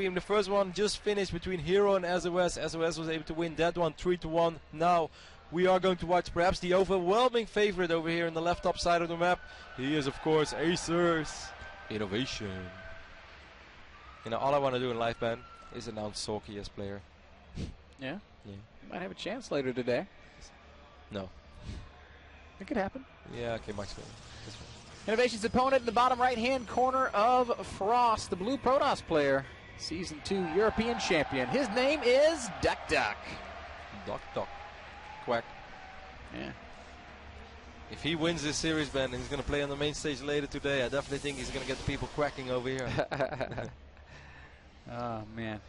game. The first one just finished between Hero and SOS. SOS was able to win that one 3-1. Now we are going to watch perhaps the overwhelming favorite over here in the left top side of the map. He is, of course, Acers Innovation. You know, all I want to do in live, Ben, is announce Sorky as player. Yeah? Yeah. Might have a chance later today. No. It could happen. Yeah, okay, Max. Innovation's opponent in the bottom right-hand corner of Frost, the blue Protoss player, Season 2 European champion. His name is Duckdeok. Duckdeok. Quack. Yeah. If he wins this series, Ben, and he's going to play on the main stage later today, I definitely think he's going to get the people quacking over here. Oh, man.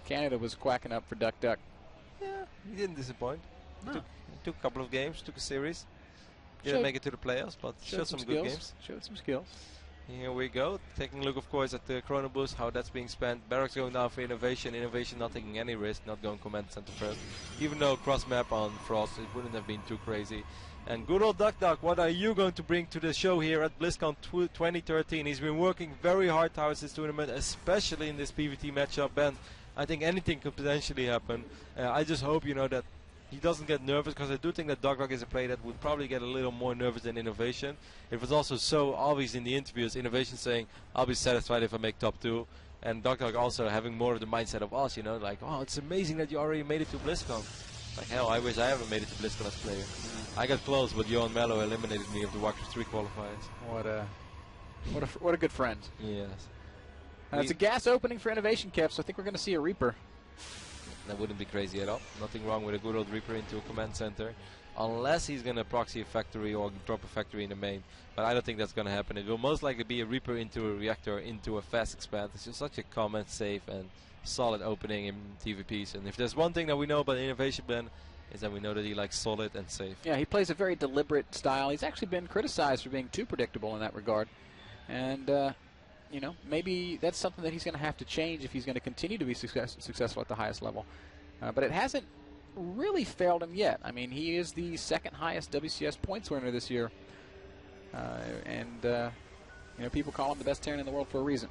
Canada was quacking up for Duckdeok. Yeah, he didn't disappoint. No. Took a couple of games, took a series. Didn't make it to the playoffs, but showed some good games. Showed some skills. Here we go. Taking a look, of course, at the Chrono Boost, how that's being spent. Barracks going down for Innovation. Innovation not taking any risk, not going command center first. Even though cross map on Frost, it wouldn't have been too crazy. And good old Duckdeok, what are you going to bring to the show here at BlizzCon 2013? He's been working very hard towards this tournament, especially in this PvT matchup. Ben, I think anything could potentially happen. I just hope, you know, that he doesn't get nervous, because I do think that Duckdeok is a player that would probably get a little more nervous than Innovation. It was also so obvious in the interviews, Innovation saying, I'll be satisfied if I make top 2. And Duckdeok also having more of the mindset of us, you know, like, oh, it's amazing that you already made it to BlizzCon. Like, hell, I wish I haven't made it to BlizzCon as a player. I got close, but Johan Mello eliminated me of the Warcraft 3 qualifiers. What a good friend. Yes. It's a gas opening for Innovation, Kev, so I think we're going to see a Reaper. That wouldn't be crazy at all. Nothing wrong with a good old Reaper into a command center. Unless he's going to proxy a factory or drop a factory in the main. But I don't think that's going to happen. It will most likely be a Reaper into a reactor into a fast expand. It's just such a common, safe, and solid opening in TVPs. And if there's one thing that we know about Innovation, Ben, is that we know that he likes solid and safe. Yeah, he plays a very deliberate style. He's actually been criticized for being too predictable in that regard. And, you know, maybe that's something that he's going to have to change if he's going to continue to be successful at the highest level. But it hasn't really failed him yet. I mean, he is the second highest WCS points winner this year. You know, people call him the best Terran in the world for a reason.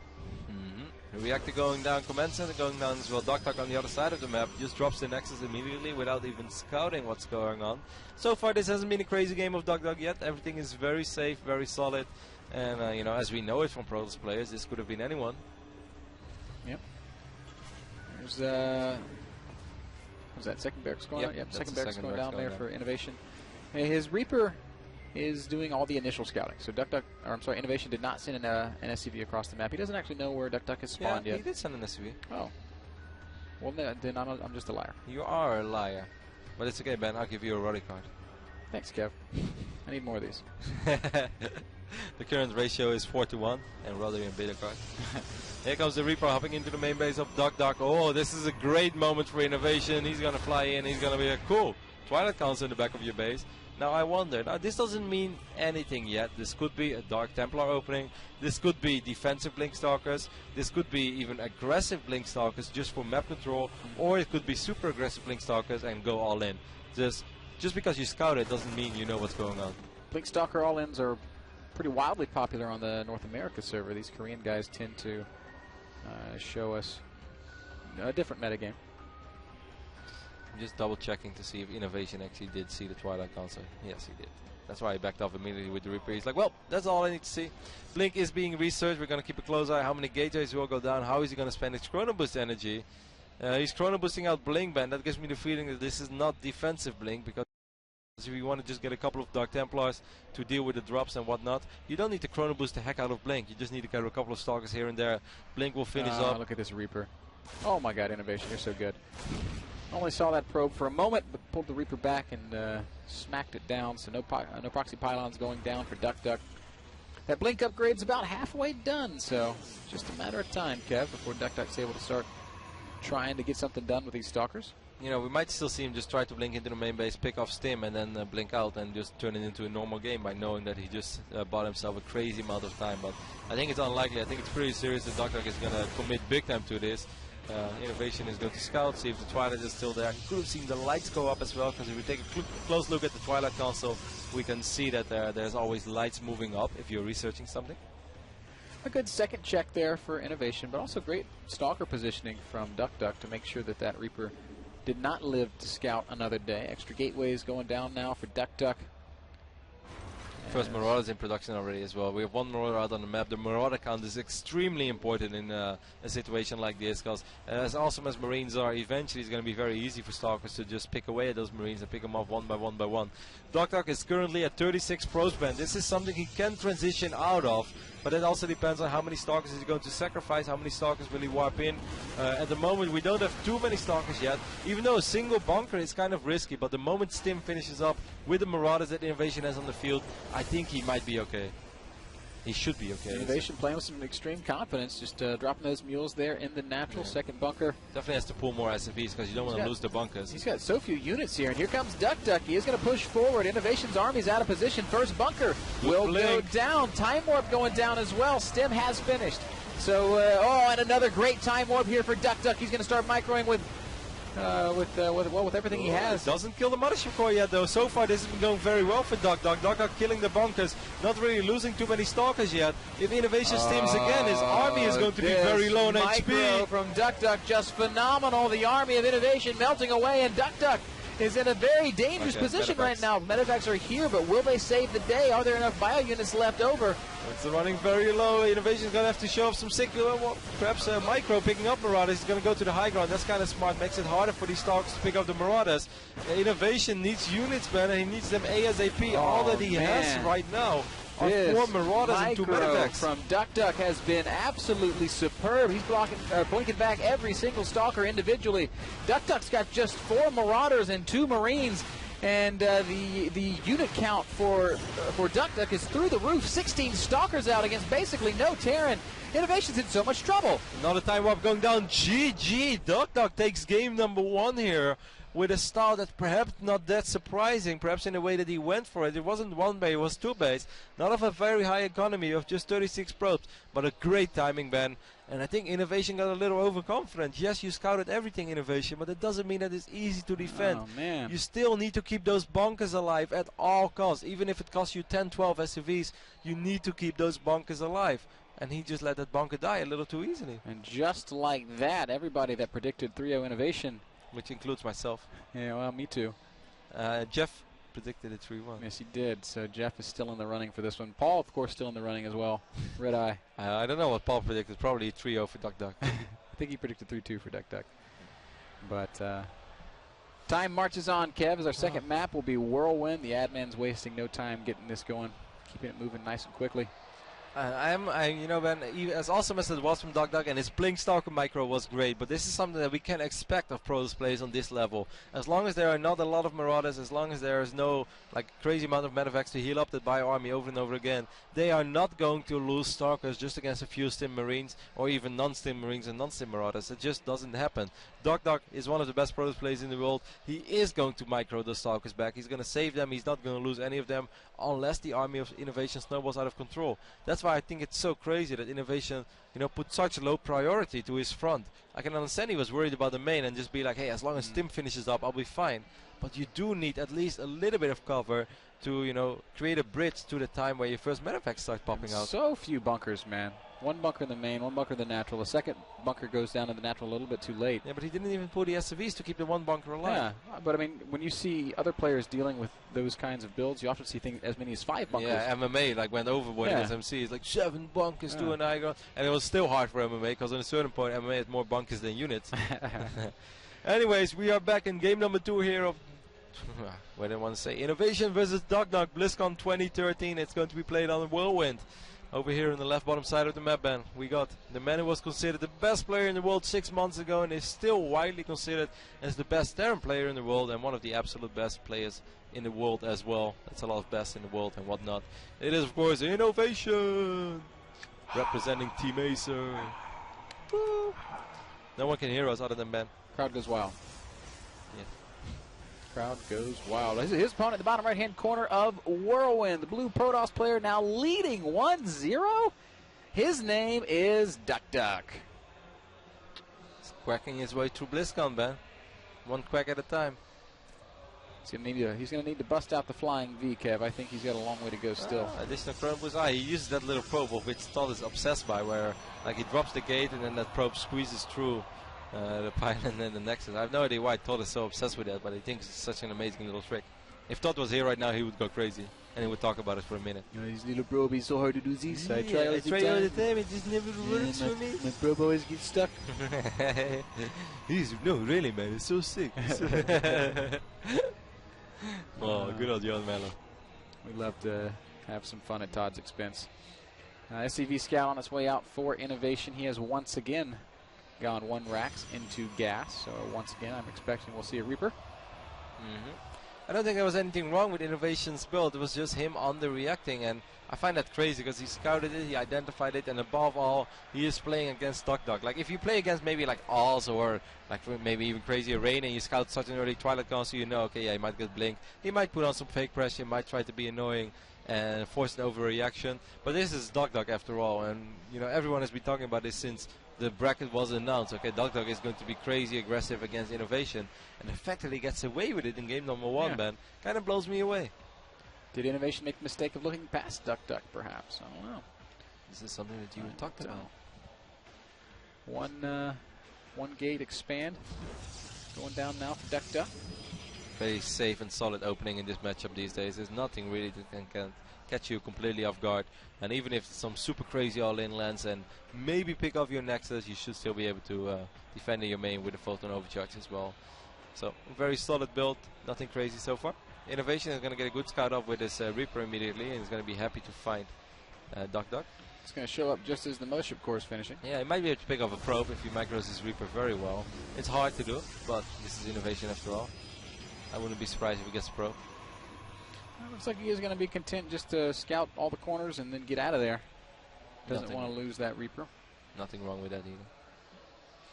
Reactor going down, command center going down as well. Duckdeok on the other side of the map just drops the Nexus immediately without even scouting what's going on. So far, this hasn't been a crazy game of Duckdeok yet. Everything is very safe, very solid. And, you know, as we know it from Protoss players, this could have been anyone. Yep. There's, was that second barracks going on? Yep, second barracks going down there for Innovation. Hey, his Reaper is doing all the initial scouting. So Innovation did not send an SCV across the map. He doesn't actually know where Duckdeok has spawned yet. He did send an SCV. Oh. Well, then I'm just a liar. You are a liar. But it's okay, Ben. I'll give you a Roddy card. Thanks, Kev. I need more of these. The current ratio is 4-1, and Roddy and beta card. Here comes the Reaper hopping into the main base of Duckdeok. Oh, this is a great moment for Innovation. He's going to fly in. He's going to be a cool Twilight Council in the back of your base. Now I wonder, now this doesn't mean anything yet. This could be a Dark Templar opening. This could be defensive Blinkstalkers. This could be even aggressive Blinkstalkers just for map control. Or it could be super aggressive Blinkstalkers and go all in. Just because you scout it doesn't mean you know what's going on. Blinkstalker all-ins are pretty wildly popular on the North America server. These Korean guys tend to show us a different metagame. I'm just double checking to see if Innovation actually did see the Twilight Council. Yes, he did. That's why he backed off immediately with the Reaper. He's like, well, that's all I need to see. Blink is being researched. We're going to keep a close eye. How many gateways will go down? How is he going to spend his Chrono Boost energy? He's Chrono Boosting out Blink, Ben. That gives me the feeling that this is not defensive Blink, because if you want to just get a couple of Dark Templars to deal with the drops and whatnot, you don't need to Chrono Boost the heck out of Blink. You just need to get a couple of Stalkers here and there. Blink will finish up. Look at this Reaper. Oh my god, Innovation, you're so good. Only saw that probe for a moment, but pulled the Reaper back and smacked it down, so no proxy pylons going down for Duckdeok. That Blink upgrade's about halfway done, so just a matter of time, Kev, before Duckdeok's able to start trying to get something done with these Stalkers. You know, we might still see him just try to blink into the main base, pick off Stim, and then blink out and just turn it into a normal game by knowing that he just bought himself a crazy amount of time. But I think it's unlikely. I think it's pretty serious that Duckdeok is going to commit big time to this. Innovation is going to scout, see if the Twilight is still there. You could have seen the lights go up as well, because if we take a close look at the Twilight console, we can see that there's always lights moving up if you're researching something. A good second check there for Innovation, but also great stalker positioning from Duckdeok to make sure that that Reaper did not live to scout another day. Extra gateways going down now for Duckdeok. First Marauders in production already as well. We have one Marauder out on the map. The Marauder count is extremely important in a situation like this, because as awesome as Marines are, eventually it's going to be very easy for Stalkers to just pick away at those Marines and pick them off one by one by one. Duckdeok is currently at 36 pros band. This is something he can transition out of, but it also depends on how many Stalkers he's going to sacrifice, how many Stalkers will he warp in. At the moment we don't have too many Stalkers yet, even though a single bunker is kind of risky, but the moment Stim finishes up with the Marauders that Innovation has on the field, I think he might be okay. He should be okay. Innovation playing with some extreme confidence, just dropping those mules there in the natural second bunker. Definitely has to pull more SFVs because you don't want to lose the bunkers. He's got so few units here, and here comes Duckdeok. He is going to push forward. Innovation's army's out of position. First bunker will go down. Time warp going down as well. Stim has finished. So, and another great time warp here for Duckdeok. He's going to start microing with everything he has. Doesn't kill the Mothership Core yet, though. So far, this has been going very well for Duckdeok. Duckdeok killing the bunkers, not really losing too many Stalkers yet. If Innovation stims again, his army is going to be very low on HP. From Duckdeok, just phenomenal. The army of Innovation melting away, and Duckdeok is in a very dangerous position right now. Medevacs are here, but will they save the day? Are there enough bio units left over? It's running very low. Innovation's going to have to show off some sick, perhaps Micro picking up Marauders. He's going to go to the high ground. That's kind of smart. Makes it harder for these Stalkers to pick up the Marauders. Innovation needs units, man, and he needs them ASAP. All that he has right now are 4 Marauders and 2 Medevacs. From Duckdeok has been absolutely superb. He's blinking back every single Stalker individually. Duckdeok's got just 4 Marauders and 2 Marines. And the unit count for Duckdeok is through the roof. 16 Stalkers out against basically no Terran. Innovation's in so much trouble. Another time warp going down. GG. Duckdeok takes game number 1 here with a style that's perhaps not that surprising, perhaps in the way that he went for it. It wasn't 1 bay, it was 2 bays. Not of a very high economy of just 36 probes, but a great timing ban. And I think Innovation got a little overconfident. Yes, you scouted everything, Innovation, but it doesn't mean that it's easy to defend. Oh, man. You still need to keep those bunkers alive at all costs. Even if it costs you 10, 12 SCVs, you need to keep those bunkers alive. And he just let that bunker die a little too easily. And just like that, everybody that predicted 3-0 Innovation, which includes myself. Yeah, well, me too. Jeff predicted it 3-1. Yes, he did. So Jeff is still in the running for this one. Paul, of course, still in the running as well. Red Eye. I don't know what Paul predicted. Probably 3-0 for Duckdeok. I think he predicted 3-2 for Duckdeok. But time marches on, Kev, as our second map will be Whirlwind. The admin's wasting no time getting this going, keeping it moving nice and quickly. You know, Ben, as awesome as it was from Duckdeok, and his Blink Stalker Micro was great, but this is something that we can expect of pro displays on this level. As long as there are not a lot of Marauders, as long as there is no crazy amount of Medevacs to heal up that bio army over and over again, they are not going to lose Stalkers just against a few Stim Marines, or even non-Stim Marines and non-Stim Marauders. It just doesn't happen. Duckdeok is one of the best pro displays in the world. He is going to micro the Stalkers back. He's going to save them. He's not going to lose any of them unless the army of Innovation snowballs out of control. That's why I think it's so crazy that Innovation, put such low priority to his front. I can understand he was worried about the main and just be like, hey, as long as Stim finishes up, I'll be fine. But you do need at least a little bit of cover to, create a bridge to the time where your first Medevacs start popping out. So few bunkers, man. 1 bunker in the main, 1 bunker in the natural. The second bunker goes down in the natural a little bit too late. Yeah, but he didn't even pull the SCVs to keep the 1 bunker alive. Yeah, but I mean, when you see other players dealing with those kinds of builds, you often see things as many as 5 bunkers. Yeah, MMA went overboard against MC. It's 7 bunkers to an high ground. And it was still hard for MMA because on a certain point MMA had more bunkers than units. Anyways, we are back in game number 2 here of what did I want to say? Innovation versus Duckdeok, BlizzCon 2013. It's going to be played on Whirlwind. Over here on the left bottom side of the map, Ben, we got the man who was considered the best player in the world 6 months ago and is still widely considered as the best Terran player in the world and one of the absolute best players in the world as well. That's a lot of best in the world and whatnot. It is, of course, Innovation representing Team Acer. Woo. No one can hear us other than Ben. Crowd goes wild. Yeah. Crowd goes wild. His opponent at the bottom right-hand corner of Whirlwind. The blue Protoss player now leading 1-0. His name is Duckdeok. He's quacking his way through BlizzCon, Ben. 1 quack at a time. He's going to need to bust out the flying V, Kev. I think he's got a long way to go still. Additional Chrono Boost. He uses that little probe of which Todd is obsessed by, where like he drops the gate and then that probe squeezes through the pylon and then the Nexus. I have no idea why Todd is so obsessed with that, but he thinks it's such an amazing little trick. If Todd was here right now, he would go crazy and he would talk about it for a minute. His little probe is so hard to do this. I try all the time. It just never works for me. My probe always gets stuck. No, really, man. It's so sick. Oh, good old John Mello. We love to have some fun at Todd's expense. SCV Scout on its way out for Innovation. He has once again gone 1 racks into gas. So once again, I'm expecting we'll see a Reaper. I don't think there was anything wrong with Innovation's build. It was just him under-reacting, and I find that crazy because he scouted it, he identified it, and above all, he is playing against Duckdeok. Like if you play against maybe like Oz or like maybe even Crazy Rain, and you scout such an early Twilight Gun, so you know, okay, yeah, he might get blinked. He might put on some fake pressure, he might try to be annoying and force an overreaction. But this is Duckdeok after all, and you know everyone has been talking about this since the bracket was announced. Okay, Duckdeok is going to be crazy aggressive against Innovation, and the fact that he gets away with it in game number 1, man, kind of blows me away. Did Innovation make the mistake of looking past Duckdeok, perhaps? I don't know. This is something that you talked about. One gate expand. Going down now for Duckdeok. Very safe and solid opening in this matchup these days. There's nothing really that can catch you completely off guard. And even if some super crazy all-in lands and maybe pick off your Nexus, you should still be able to defend your main with a Photon Overcharge as well. So, very solid build. Nothing crazy so far. Innovation is going to get a good scout up with his Reaper immediately, and he's going to be happy to find Duckdeok. It's going to show up just as the Mothership Core is finishing. Yeah, he might be able to pick up a probe if he macros his Reaper very well. It's hard to do, but this is Innovation after all. I wouldn't be surprised if he gets a probe. Looks like he is going to be content just to scout all the corners and then get out of there. Doesn't want to lose that Reaper. Nothing wrong with that either.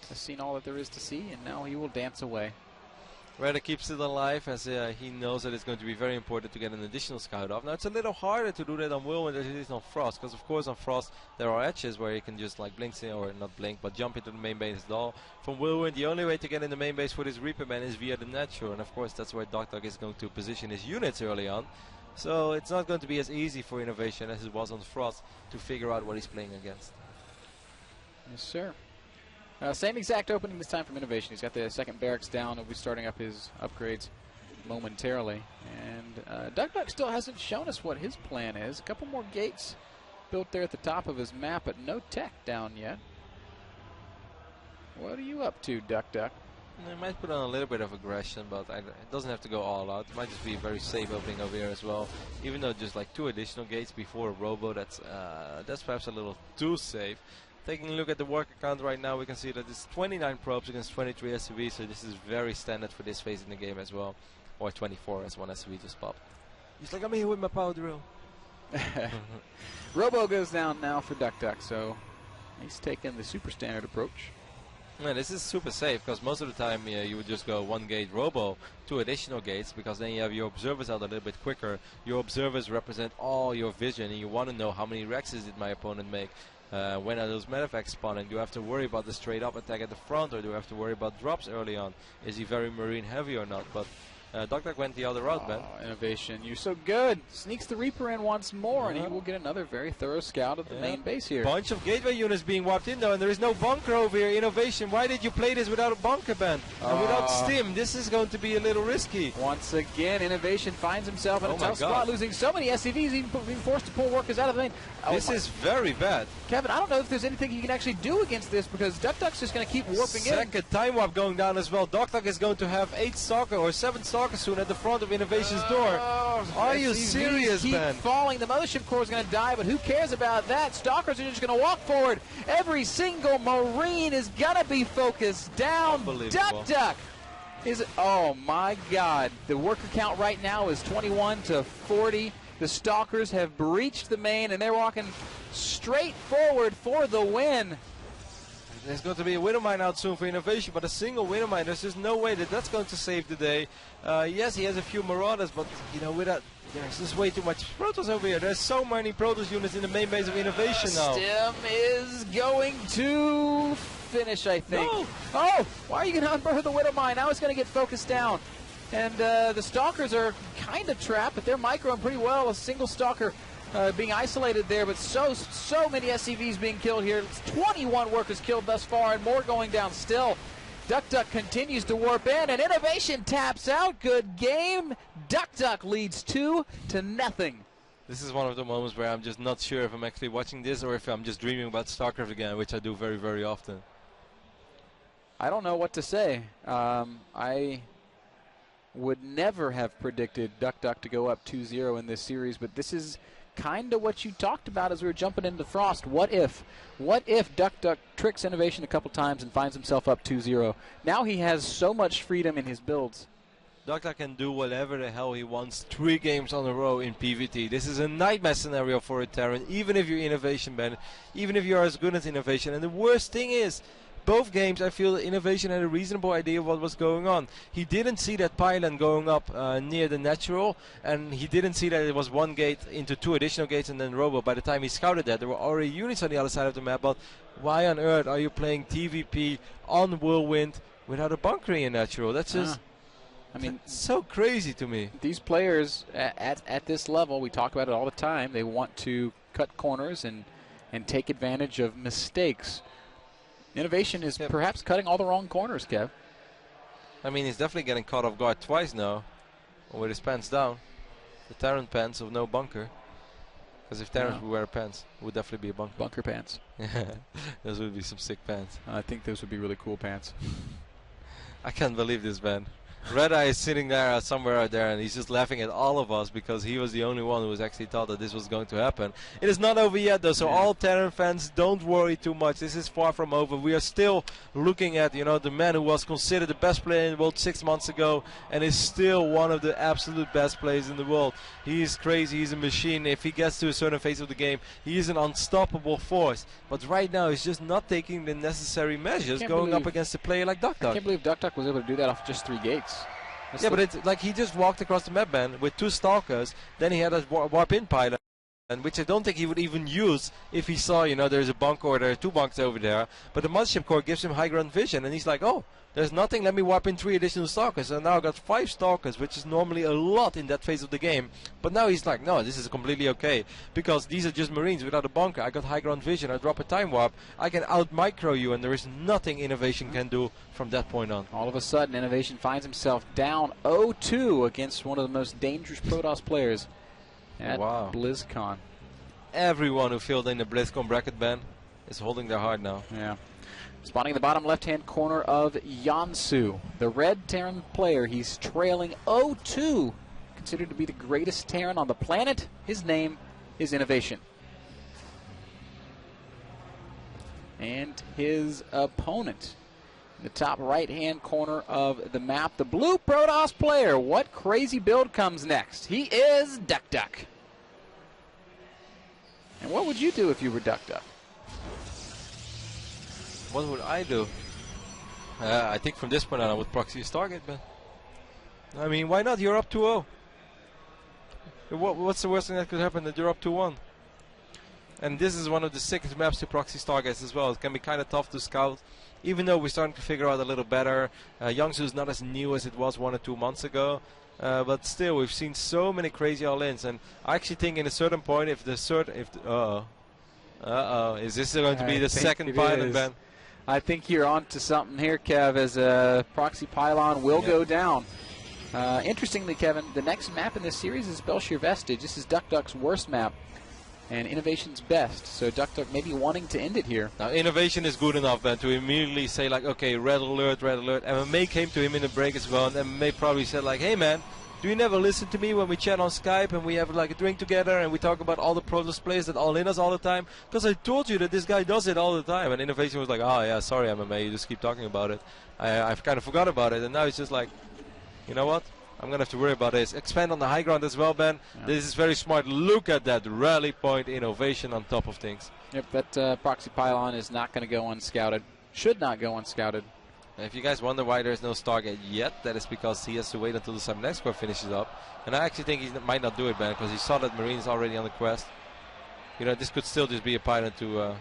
Has seen all that there is to see, and now he will dance away. Rather keeps it alive, as he knows that it's going to be very important to get an additional scout off. Now it's a little harder to do that on Whirlwind as it is on Frost, because of course on Frost there are edges where you can just like blink, or not blink, but jump into the main base at all. From Whirlwind, the only way to get in the main base for this Reaper Man is via the Nature, and of course that's where Duckdeok is going to position his units early on. So it's not going to be as easy for Innovation as it was on Frost to figure out what he's playing against. Yes, sir. Same exact opening this time from Innovation. He's got the second barracks down. He'll be starting up his upgrades momentarily. And Duckdeok still hasn't shown us what his plan is. A couple more gates built there at the top of his map, but no tech down yet. What are you up to, Duckdeok? He might put on a little bit of aggression, but it doesn't have to go all out. It might just be a very safe opening over here as well. Even though just like 2 additional gates before a Robo, that's perhaps a little too safe. Taking a look at the worker count right now, we can see that it's 29 probes against 23 SCVs, so this is very standard for this phase in the game as well. Or 24 as one SCV just popped. He's like, I'm here with my power drill. Robo goes down now for Duckdeok, so he's taking the super standard approach. Yeah, this is super safe, because most of the time you would just go 1 gate Robo, 2 additional gates, because then you have your observers out a little bit quicker. Your observers represent all your vision, and you want to know how many Rexes did my opponent make. When are those medevacts spawning? Do you have to worry about the straight up attack at the front, or do you have to worry about drops early on? Is he very marine heavy or not? But Duckdeok went the other route, man. Innovation, you're so good. Sneaks the Reaper in once more, and he will get another very thorough scout of the main base here. Bunch of gateway units being wiped in though, and there is no bunker over here. Innovation, why did you play this without a bunker, Ben? And without stim, this is going to be a little risky. Once again, Innovation finds himself in a tough spot, losing so many SCVs, even being forced to pull workers out of the lane. This is very bad. Kevin, I don't know if there's anything he can actually do against this, because Duckdeok's just going to keep warping in. Second time warp going down as well. Duckdeok is going to have 8 Stalker or 7 Stalkers soon at the front of Innovation's door. Are you serious, man? Keep falling. The Mothership Core is going to die, but who cares about that? Stalkers are just going to walk forward. Every single Marine is going to be focused down. Duckdeok is, oh my God. The worker count right now is 21 to 40. The Stalkers have breached the main, and they're walking straight forward for the win. There's going to be a Widowmine out soon for Innovation, but a single Widowmine, there's just no way that that's going to save the day. Yes, he has a few Marauders, but you know, without, there's just way too much Protoss over here. There's so many Protoss units in the main base of Innovation now. Stim is going to finish, I think. No. Oh, why are you going to unburr the Widowmine? Now it's going to get focused down. And the Stalkers are kind of trapped, but they're microing pretty well. A single Stalker being isolated there, but so many SCVs being killed here. It's 21 workers killed thus far, and more going down still. Duckdeok continues to warp in, and Innovation taps out. Good game. Duckdeok leads 2-0. This is one of the moments where I'm just not sure if I'm actually watching this or if I'm just dreaming about StarCraft again, which I do very, very often. I don't know what to say. I would never have predicted Duckdeok to go up 2-0 in this series, but this is kind of what you talked about as we were jumping into Frost. What if Duckdeok tricks Innovation a couple times and finds himself up 2-0? Now he has so much freedom in his builds. Duckdeok can do whatever the hell he wants 3 games on a row in PvT. This is a nightmare scenario for a Terran, even if you're Innovation, Ben, even if you're as good as Innovation. And the worst thing is, both games I feel Innovation had a reasonable idea of what was going on. He didn't see that pylon going up near the natural, and he didn't see that it was 1 gate into 2 additional gates and then Robo. By the time he scouted that, there were already units on the other side of the map, but why on earth are you playing TVP on Whirlwind without a bunkering in natural? That's just... I mean, so crazy to me. These players at this level, we talk about it all the time, they want to cut corners and take advantage of mistakes. Innovation is perhaps cutting all the wrong corners, Kev. I mean, he's definitely getting caught off guard twice now, with his pants down. The Terran pants of no bunker. Because if Terrans would wear pants, it would definitely be a bunker. Bunker pants. Those would be some sick pants. I think those would be really cool pants. I can't believe this, man. Red Eye is sitting there somewhere out there, and he's just laughing at all of us because he was the only one who was actually thought that this was going to happen. It is not over yet, though, so all Terran fans, don't worry too much. This is far from over. We are still looking at, you know, the man who was considered the best player in the world 6 months ago and is still one of the absolute best players in the world. He is crazy. He's a machine. If he gets to a certain phase of the game, he is an unstoppable force. But right now, he's just not taking the necessary measures going up against a player like Duckdeok. I can't believe Duckdeok was able to do that off just 3 gates. Yeah, but it's like he just walked across the map, man, with 2 Stalkers. Then he had a warp-in pilot, which I don't think he would even use if he saw, you know, there's a bunker or there are 2 bunkers over there. But the Mothership Core gives him high ground vision, and he's like, oh, there's nothing, let me warp in 3 additional Stalkers. And now I got 5 Stalkers, which is normally a lot in that phase of the game. But now he's like, no, this is completely okay, because these are just Marines without a bunker. I got high ground vision, I drop a time warp, I can out-micro you, and there is nothing Innovation can do from that point on. All of a sudden, Innovation finds himself down 0-2 against one of the most dangerous Protoss players at BlizzCon. Everyone who filled in the BlizzCon bracket, Ben, is holding their heart now. Yeah. Spawning in the bottom left-hand corner of Yansu, the red Terran player. He's trailing 0-2, considered to be the greatest Terran on the planet. His name is Innovation. And his opponent in the top right-hand corner of the map, the blue Protoss player. What crazy build comes next? He is Duckdeok. And what would you do if you were Duckdeok? What would I do? I think from this point on I would proxy his target, man. I mean, why not? You're up 2-0. What's the worst thing that could happen? That you're up 2-1. And this is one of the sickest maps to proxy targets as well. It can be kind of tough to scout, even though we're starting to figure out a little better. Yangsu is not as new as it was 1 or 2 months ago. But still, we've seen so many crazy all-ins. And I actually think in a certain point, if the is this going to be the second pilot, Ben? I think you're on to something here, Kev, as a proxy pylon will go down. Interestingly, Kevin, the next map in this series is Belshir Vestige. This is Duckdeok's worst map and Innovation's best. So Duckdeok may be wanting to end it here. Now, Innovation is good enough, Ben, to immediately say, like, okay, red alert, red alert. MMA came to him in the break as well, and MMA probably said, like, hey, man, do you never listen to me when we chat on Skype and we have like a drink together and we talk about all the Protoss players that all in us all the time? Because I told you that this guy does it all the time. And Innovation was like, oh yeah, sorry MMA, you just keep talking about it. I've kind of forgot about it. And now it's just like, you know what? I'm going to have to worry about this. Expand on the high ground as well, Ben. Yeah. This is very smart. Look at that rally point Innovation on top of things. Yep, that proxy pylon is not going to go unscouted. Should not go unscouted. If you guys wonder why there's no Stargate yet, that is because he has to wait until the Cybernetic Squad finishes up. And I actually think he might not do it, man, because he saw that Marine is already on the quest. You know, this could still just be a pilot to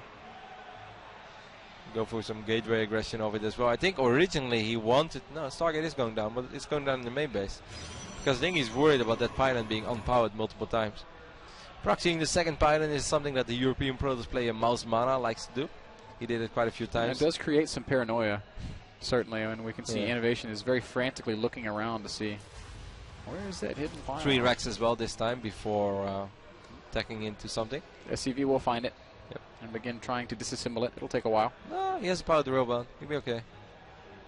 go for some gateway aggression of it as well. I think originally he wanted... No, Stargate is going down, but it's going down in the main base. Because I think he's worried about that pylon being unpowered multiple times. Proxying the second pylon is something that the European Protoss player Mouse Mana likes to do. He did it quite a few times. And it does create some paranoia, certainly. I mean, we can see Innovation is very frantically looking around to see where is that hidden pylon. 3 racks as well this time before attacking into something. SCV will find it. Yep. And begin trying to disassemble it. It'll take a while. No, he has a powered robot. He'll be okay.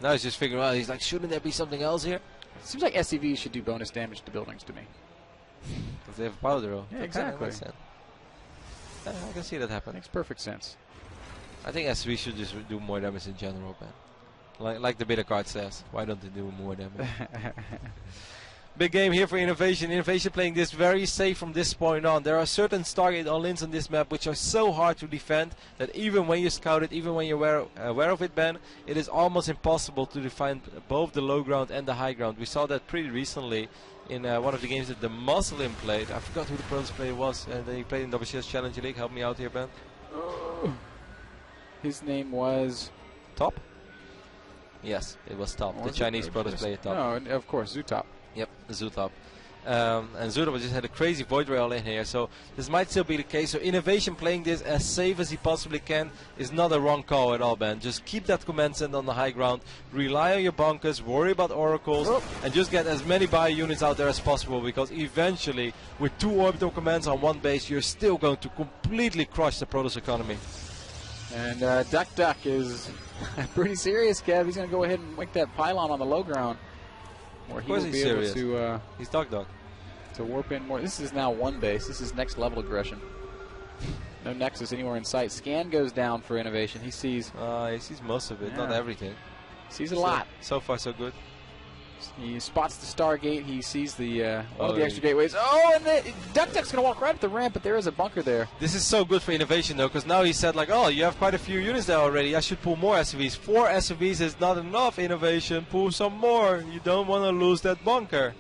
Now he's just figuring out, he's like, shouldn't there be something else here? Seems like SCV should do bonus damage to buildings to me. Because they have a power drill. Yeah, exactly. I can see that happen. Makes perfect sense. I think SV should just do more damage in general, man. Like the beta card says. Why don't they do more damage? Big game here for Innovation. Innovation playing this very safe from this point on. There are certain Stargate all-ins on this map which are so hard to defend that even when you scout it, even when you're aware of it, Ben, it is almost impossible to defend both the low ground and the high ground. We saw that pretty recently in one of the games that the Muslim played. I forgot who the Protoss player was. He played in WCS Challenge League. Help me out here, Ben. His name was... Top? Yes, it was Top. The Chinese Protoss player Top. No, of course, Zootop. Yep, Zootop. And Zootop just had a crazy void rail in here, so this might still be the case. So Innovation playing this as safe as he possibly can is not a wrong call at all, Ben. Just keep that command center on the high ground, rely on your bunkers, worry about oracles, and just get as many bio units out there as possible, because eventually, with 2 orbital commands on one base, you're still going to completely crush the Protoss economy. And Duckdeok is pretty serious, Kev. He's going to go ahead and make that pylon on the low ground. Where he will be able to, he's Duckdeok. To warp in more. This is now one base. This is next level aggression. No Nexus anywhere in sight. Scan goes down for Innovation. He sees... he sees most of it, not everything. Sees a lot. So far, so good. He spots the Stargate. He sees the one of the extra gateways. Oh, and Duckdeok's going to walk right up the ramp, but there is a bunker there. This is so good for Innovation, though, because now he said, like, oh, you have quite a few units there already. I should pull more SCVs. 4 SCVs is not enough, Innovation. Pull some more. You don't want to lose that bunker.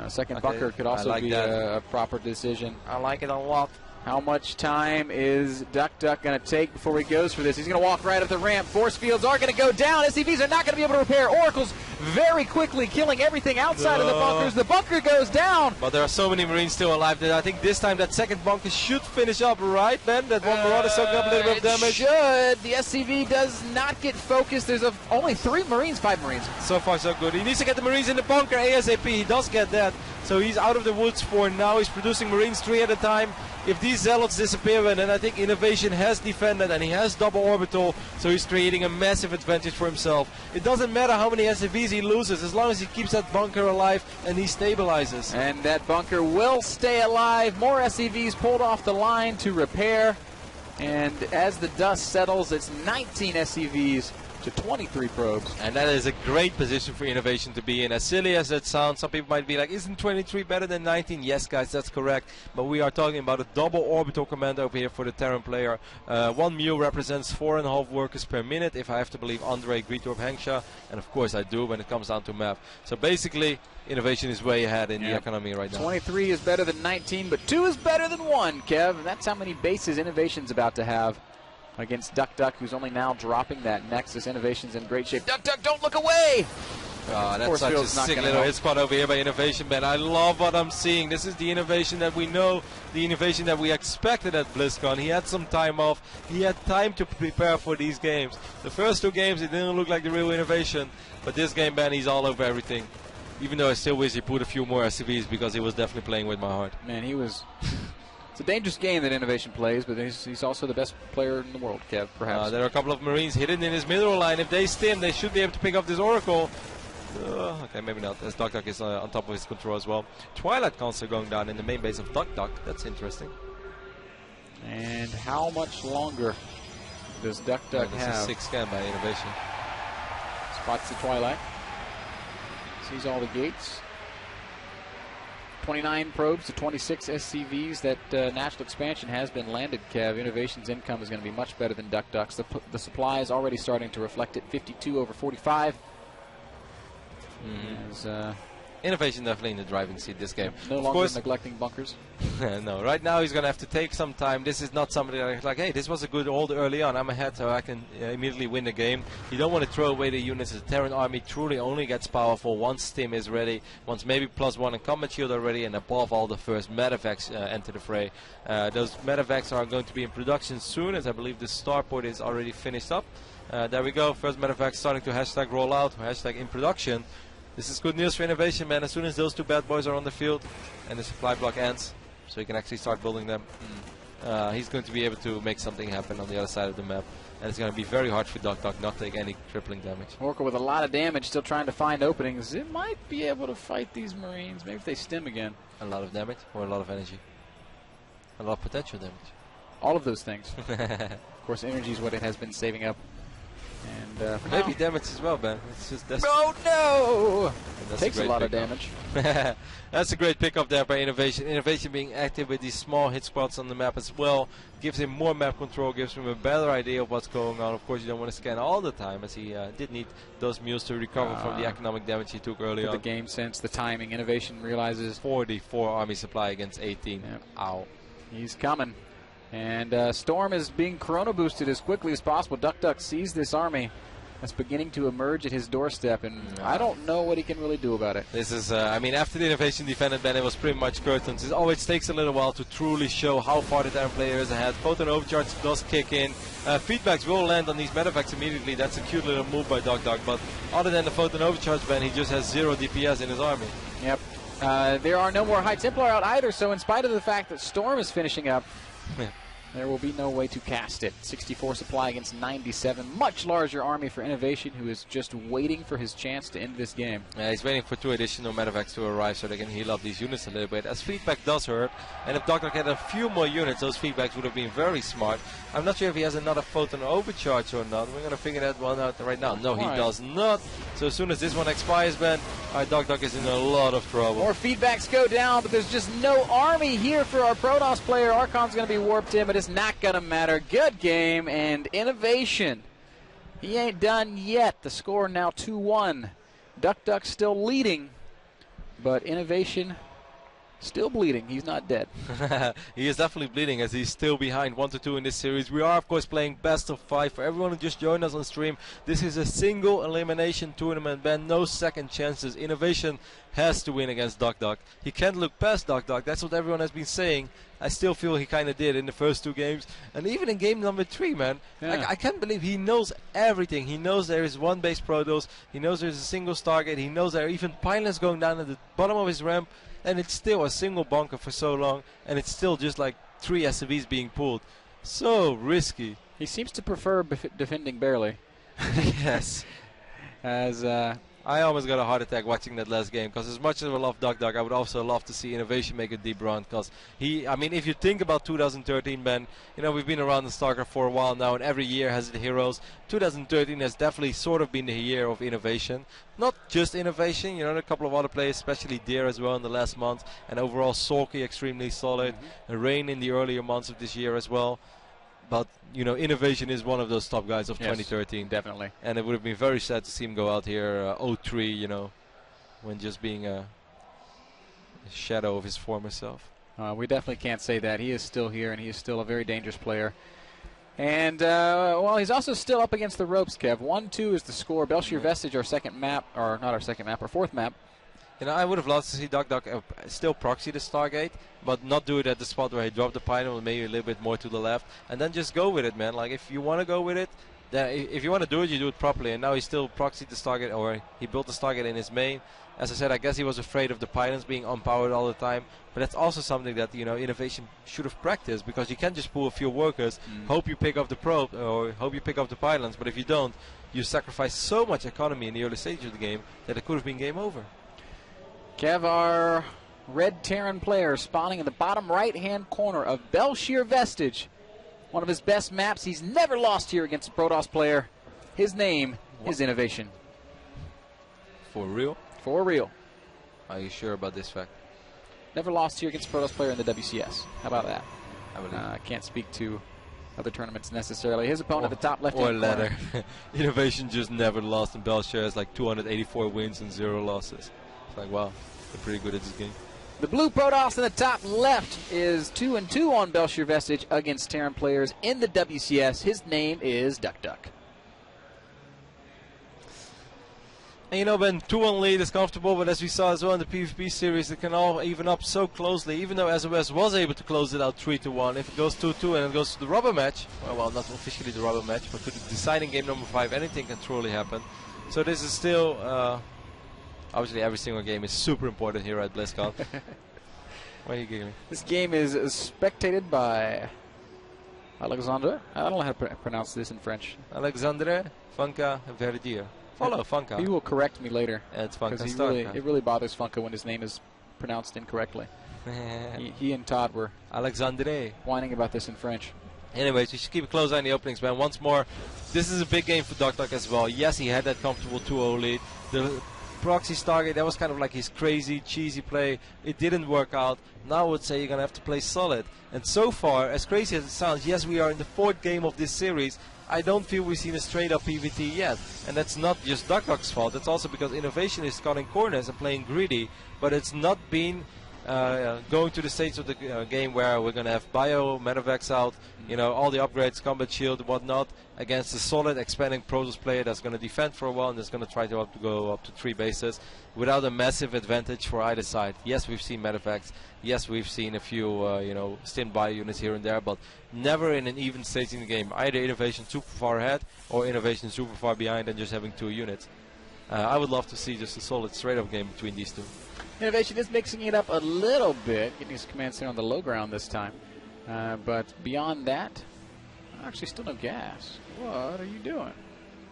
Second bunker could also be a proper decision. I like it a lot. How much time is Duckdeok going to take before he goes for this? He's going to walk right up the ramp. Force fields are going to go down. SCVs are not going to be able to repair. Oracles very quickly killing everything outside of the bunkers. The bunker goes down. But there are so many Marines still alive that I think this time that second bunker should finish up, right, Ben? That one Marauder soaking up a little bit of damage. It should. The SCV does not get focused. There's only 5 Marines. So far, so good. He needs to get the Marines in the bunker ASAP. He does get that. So he's out of the woods for now. He's producing Marines 3 at a time. If these Zealots disappear, then I think Innovation has defended and he has double orbital, so he's creating a massive advantage for himself. It doesn't matter how many SCVs he loses, as long as he keeps that bunker alive and he stabilizes. And that bunker will stay alive. More SCVs pulled off the line to repair. And as the dust settles, it's 19 SCVs to 23 probes. And that is a great position for Innovation to be in. As silly as that sounds, some people might be like, isn't 23 better than 19? Yes, guys, that's correct. But we are talking about a double orbital command over here for the Terran player. 1 Mu represents 4.5 workers per minute, if I have to believe Andre, Greetorp, Hengsha. And of course I do when it comes down to math. So basically, Innovation is way ahead in the economy right now. 23 is better than 19, but 2 is better than 1, Kev. And that's how many bases Innovation's about to have against Duckdeok, who's only now dropping that Nexus. Innovation's in great shape. Duckdeok, don't look away! Oh, that's such a sick little hit spot over here by Innovation, Ben. I love what I'm seeing. This is the Innovation that we know, the Innovation that we expected at BlizzCon. He had some time off. He had time to prepare for these games. The first 2 games, it didn't look like the real Innovation. But this game, Ben, he's all over everything. Even though I still wish he put a few more SCVs, because he was definitely playing with my heart. Man, he was... It's a dangerous game that Innovation plays, but he's also the best player in the world, Kev, perhaps. There are a couple of Marines hidden in his middle line. If they stim, they should be able to pick up this Oracle. Okay, maybe not, as Duckdeok is on top of his control as well. Twilight Concert going down in the main base of Duckdeok. That's interesting. And how much longer does Duckdeok have? This is 6 scan by Innovation. Spots the Twilight. Sees all the gates. 29 probes to 26 SCVs. That national expansion has been landed, Kev. Innovation's income is going to be much better than Duckdeok's. The supply is already starting to reflect it. 52 over 45. As Innovation definitely in the driving seat this game. No of longer course, neglecting bunkers. no, right now he's going to have to take some time. This is not somebody like, hey, this was a good hold early on. I'm ahead, so I can immediately win the game. You don't want to throw away the units. The Terran army truly only gets powerful once Stim is ready, once maybe +1 and combat shield are ready, and above all, the first medevacs enter the fray. Those medevacs are going to be in production soon, as I believe the starport is already finished up. There we go. First medevac starting to hashtag roll out, hashtag in production. This is good news for Innovation, man. As soon as those two bad boys are on the field and the supply block ends, so he can actually start building them, he's going to be able to make something happen on the other side of the map. And it's going to be very hard for Duckdeok not to take any crippling damage. Orca with a lot of damage, still trying to find openings. It might be able to fight these Marines. Maybe if they stim again. A lot of damage or a lot of energy? A lot of potential damage. All of those things. Of course, energy is what it has been saving up. And maybe damage as well, Ben. It's just no! Takes a lot of damage. That's a great pickup there by Innovation. Innovation being active with these small hit squads on the map as well gives him more map control, gives him a better idea of what's going on. Of course, you don't want to scan all the time, as he did need those mules to recover from the economic damage he took early on. The game sense, the timing, Innovation realizes 44 army supply against 18. Yep. Ow. He's coming. And Storm is being chrono boosted as quickly as possible. Duckdeok sees this army that's beginning to emerge at his doorstep, and I don't know what he can really do about it. This is, I mean, after the Innovation defended, Ben, it was pretty much curtains. It always takes a little while to truly show how far the Terran player is ahead. Photon overcharge does kick in. Feedbacks will land on these medevacs immediately. That's a cute little move by Duckdeok, but other than the Photon overcharge, Ben, he just has 0 DPS in his army. Yep. There are no more High Templar out either, so in spite of the fact that Storm is finishing up, there will be no way to cast it. 64 supply against 97. Much larger army for Innovation, who is just waiting for his chance to end this game. Yeah, he's waiting for 2 additional medevacs to arrive so they can heal up these units a little bit. As feedback does hurt, and if Duckdeok had a few more units, those feedbacks would have been very smart. I'm not sure if he has another photon overcharge or not. We're going to figure that one out right now. No, he does not. So as soon as this one expires, Ben, our Duckdeok is in a lot of trouble. More feedbacks go down, but there's just no army here for our Protoss player. Archon's going to be warped in, but it's not going to matter. Good game, and Innovation. He ain't done yet. The score now 2-1. Duckdeok still leading, but Innovation still bleeding. He's not dead. He is definitely bleeding, as he's still behind 1-2 in this series. We are, of course, playing best of 5. For everyone who just joined us on stream, this is a single elimination tournament, Ben. No second chances. Innovation has to win against Duckdeok. He can't look past Duckdeok. That's what everyone has been saying. I still feel he kind of did in the first 2 games. And even in game number 3, man, I can't believe he knows everything. He knows there is 1 base Protoss. He knows there's a single Stargate. He knows there are even pilots going down at the bottom of his ramp. And it's still a single bunker for so long. And it's still just like 3 SCVs being pulled. So risky. He seems to prefer defending barely. Yes. As I almost got a heart attack watching that last game, because as much as I love Duckdeok, I would also love to see Innovation make a deep run, because I mean, if you think about 2013, Ben, you know, we've been around the StarCraft for a while now, and every year has the heroes. 2013 has definitely sort of been the year of Innovation. Not just Innovation, you know, a couple of other players, especially Deer as well in the last month, and overall Sulky extremely solid, and Rain in the earlier months of this year as well. But, you know, Innovation is one of those top guys of 2013. Definitely. And it would have been very sad to see him go out here 0-3, you know, when just being a shadow of his former self. We definitely can't say that. He is still here, and he is still a very dangerous player. And, well, he's also still up against the ropes, Kev. 1-2 is the score. Belshir Vestige, our second map, or not our second map, our 4th map. You know, I would have loved to see Duckdeok still proxy the Stargate, but not do it at the spot where he dropped the pylon, maybe a little bit more to the left, and then just go with it, man. Like, if you want to go with it, then if you want to do it, you do it properly. And now he still proxied the Stargate, or he built the Stargate in his main. As I said, I guess he was afraid of the pylons being unpowered all the time, but that's also something that, you know, Innovation should have practiced, because you can't just pull a few workers, hope you pick up the probe, or hope you pick up the pylons, but if you don't, you sacrifice so much economy in the early stages of the game that it could have been game over. Kev, our red Terran player, spawning in the bottom right-hand corner of Belshir Vestige. One of his best maps. He's never lost here against a Protoss player. His name is Innovation. For real? For real. Are you sure about this fact? Never lost here against a Protoss player in the WCS. How about that? I can't speak to other tournaments necessarily. His opponent at the top left-hand corner. corner. Innovation just never lost, and Belshir has like 284 wins and 0 losses. It's like, wow, they're pretty good at this game. The blue Protoss in the top left is 2-2 on Belshir Vestige against Terran players in the WCS. His name is Duckdeok. And you know, Ben, 2-1 lead is comfortable, but as we saw as well in the PvP series, it can all even up so closely. Even though SOS was able to close it out 3-1, if it goes 2-2 and it goes to the rubber match, well, not officially the rubber match, but to the deciding game number 5, anything can truly happen. So this is still, obviously every single game is super important here at BlizzCon. Why are you giggling? This game is spectated by Alexandre. I don't know how to pronounce this in French. Alexandre Funka Verdier. Follow Funka. He will correct me later. It's Funka it really bothers Funka when his name is pronounced incorrectly. he and Todd were Alexandre whining about this in French. Anyways, we should keep a close eye on the openings, man. Once more, this is a big game for Duckdeok as well. Yes, he had that comfortable 2-0 lead. The proxy Stargate, that was kind of like his crazy, cheesy play. It didn't work out. Now I would say you're going to have to play solid. And so far, as crazy as it sounds, yes, we are in the 4th game of this series. I don't feel we've seen a straight-up PvT yet. And that's not just Duckdeok's fault. That's also because Innovation is cutting corners and playing greedy. But it's not been going to the stage of the game where we're going to have Bio, Medevacs out, you know, all the upgrades, Combat Shield, and whatnot, against a solid, expanding Protoss player that's going to defend for a while and that's going to try to go up to 3 bases without a massive advantage for either side. Yes, we've seen Medevacs. Yes, we've seen a few, you know, stint Bio units here and there, but never in an even stage in the game. Either Innovation super far ahead or Innovation super far behind and just having 2 units. I would love to see just a solid straight-up game between these two. Innovation is mixing it up a little bit, getting his command center on the low ground this time. But beyond that, actually still no gas. What are you doing?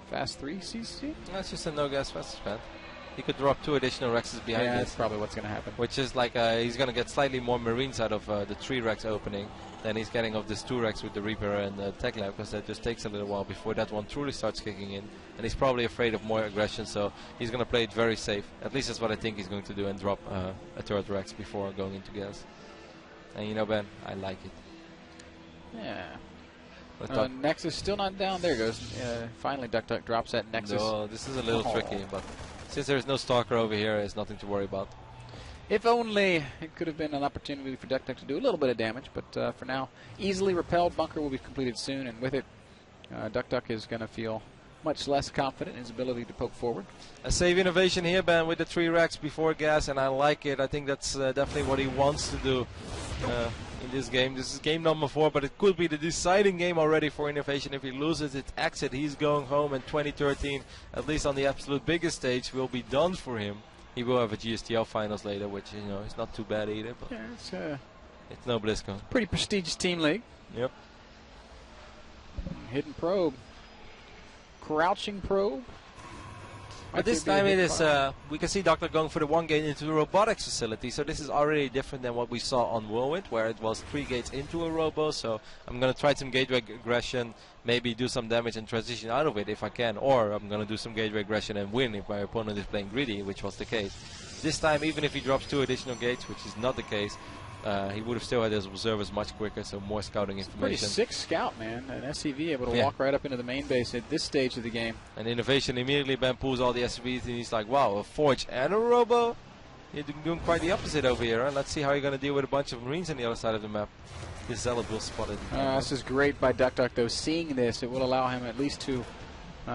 Fast 3 CC? That's just a no gas fast spend. He could drop 2 additional Rexes behind yeah, this. that's probably what's going to happen. Which is like, he's going to get slightly more Marines out of the 3 Rex opening than he's getting of this 2 Rex with the Reaper and the Tech Lab, because that just takes a little while before that one truly starts kicking in. And he's probably afraid of more aggression, so he's going to play it very safe. At least that's what I think he's going to do, and drop a 3rd Rex before going into gas. And you know, Ben, I like it. Yeah. Nexus still not down. There goes. Finally, Duckdeok drops that Nexus. No, this is a little tricky, but since there's no Stalker over here, there's nothing to worry about. If only it could have been an opportunity for Duckdeok to do a little bit of damage, but for now, easily repelled. Bunker will be completed soon, and with it, Duckdeok is going to feel much less confident in his ability to poke forward. A save Innovation here, Ben, with the 3 Racks before gas, and I like it. I think that's definitely what he wants to do in this game. This is game number 4, but it could be the deciding game already for Innovation. If he loses its exit, he's going home, and 2013, at least on the absolute biggest stage, will be done for him. He will have a GSTL finals later, which, you know, is not too bad either. But yeah, it's no BlizzCon. Pretty prestigious team league. Yep. Hidden probe. Crouching probe. But this time it is, we can see Duckdeok going for the 1 gate into the robotics facility, so this is already different than what we saw on Whirlwind, where it was 3 gates into a robo, so I'm going to try some gateway aggression, maybe do some damage and transition out of it if I can, or I'm going to do some gateway aggression and win if my opponent is playing greedy, which was the case. This time, even if he drops 2 additional gates, which is not the case, he would have still had his observers much quicker, so more scouting information. Pretty sick scout, man. An SCV able to walk right up into the main base at this stage of the game. And Innovation immediately Ben pulls all the SCVs, and he's like, wow, a Forge and a Robo? You're doing quite the opposite over here, huh? Let's see how you're going to deal with a bunch of Marines on the other side of the map. This Zealot will spot it. This is great by Duckdeok, though. Seeing this, it will allow him at least to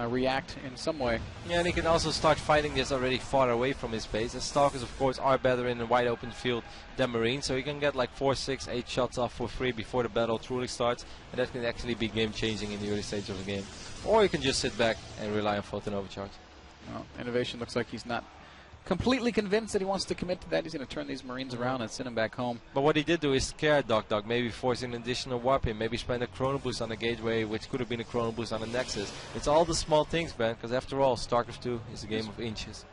react in some way. Yeah, and he can also start fighting this already far away from his base. And Stalkers, of course, are better in a wide open field than Marines, so he can get like 4, 6, 8 shots off for free before the battle truly starts, and that can actually be game-changing in the early stage of the game. Or you can just sit back and rely on Photon Overcharge. Well, Innovation looks like he's not completely convinced that he wants to commit to that. He's going to turn these Marines around and send them back home. But what he did do is scare Duckdeok, maybe forcing an additional warp in, maybe spend a Chrono Boost on a gateway, which could have been a Chrono Boost on a Nexus. It's all the small things, man, because after all, StarCraft 2 is a game of inches.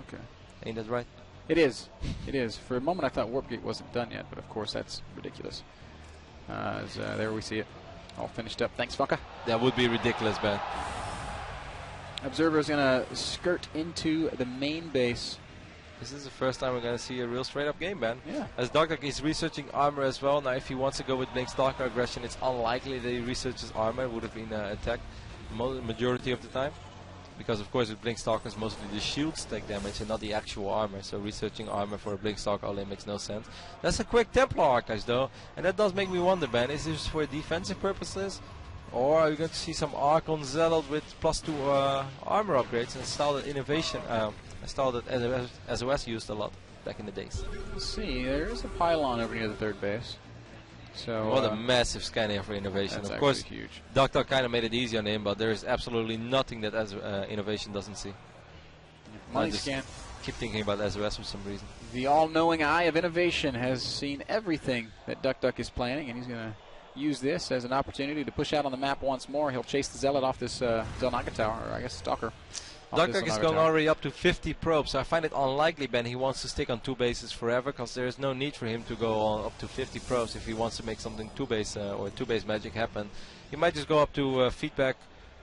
Okay. Ain't that right? It is. It is. For a moment, I thought Warp Gate wasn't done yet, but of course, that's ridiculous. There we see it. All finished up. Thanks, Funka. That would be ridiculous, man. Observer is going to skirt into the main base. This is the first time we're going to see a real straight-up game, man. Yeah. As Duckdeok is researching armor as well. Now, if he wants to go with Blink Stalker aggression, it's unlikely that he researches armor. It would have been attacked majority of the time. because of course with Blinkstalkers mostly the shields take damage and not the actual armor. So researching armor for a Blinkstalker only makes no sense. That's a quick Templar Archives though, and that does make me wonder, Ben, is this for defensive purposes? Or are we going to see some Archon Zealot with +2 armor upgrades and a style that Innovation, a style that SOS used a lot back in the days? Let's see, there is a pylon over near the third base. So what a massive scanner for Innovation. Of course, huge. Duckdeok kind of made it easy on him, but there is absolutely nothing that Innovation doesn't see. Money scan. Keep thinking about SOS for some reason. The all-knowing eye of Innovation has seen everything that Duckdeok is planning, and he's going to use this as an opportunity to push out on the map once more. He'll chase the Zealot off this Zelnaga tower, or I guess Stalker. Duckdeok is going already up to 50 probes, so I find it unlikely, Ben, he wants to stick on 2 bases forever, because there is no need for him to go on up to 50 probes if he wants to make something 2-base or 2-base magic happen. He might just go up to feedback,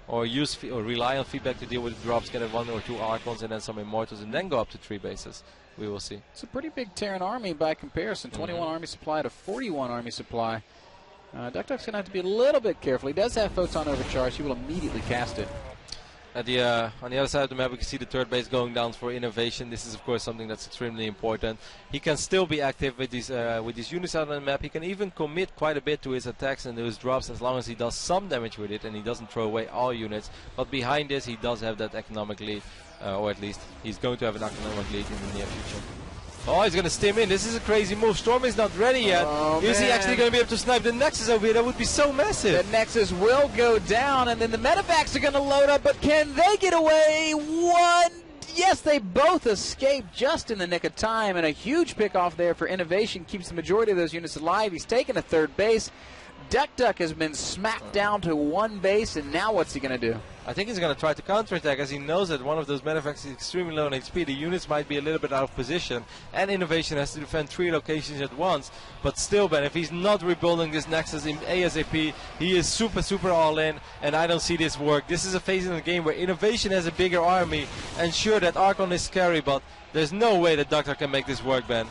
or rely on feedback to deal with drops, get 1 or 2 Archons and then some Immortals, and then go up to 3 bases. We will see. It's a pretty big Terran army by comparison. 21 army supply to 41 army supply. Duckdeok's going to have to be a little bit careful. He does have Photon Overcharge. He will immediately cast it. On the other side of the map, we can see the third base going down for Innovation. This is, of course, something that's extremely important. He can still be active with these units out on the map. He can even commit quite a bit to his attacks and to his drops as long as he does some damage with it and he doesn't throw away all units. But behind this, he does have that economic lead, or at least he's going to have an economic lead in the near future. Oh, he's going to stim in. This is a crazy move. Storm is not ready yet. Oh, is he actually going to be able to snipe the Nexus over here? That would be so massive. The Nexus will go down, and then the medevacs are going to load up, but can they get away? Yes, they both escape just in the nick of time, and a huge pick-off there for Innovation keeps the majority of those units alive. He's taken a third base. Duckdeok has been smacked down to 1 base, and now what's he going to do? I think he's going to try to counterattack, as he knows that one of those medevacts is extremely low on HP. The units might be a little bit out of position, and Innovation has to defend 3 locations at once. But still, Ben, if he's not rebuilding this Nexus in ASAP, he is super all in, and I don't see this work. This is a phase in the game where Innovation has a bigger army, and sure, that Archon is scary, but there's no way that Duckdeok can make this work, Ben.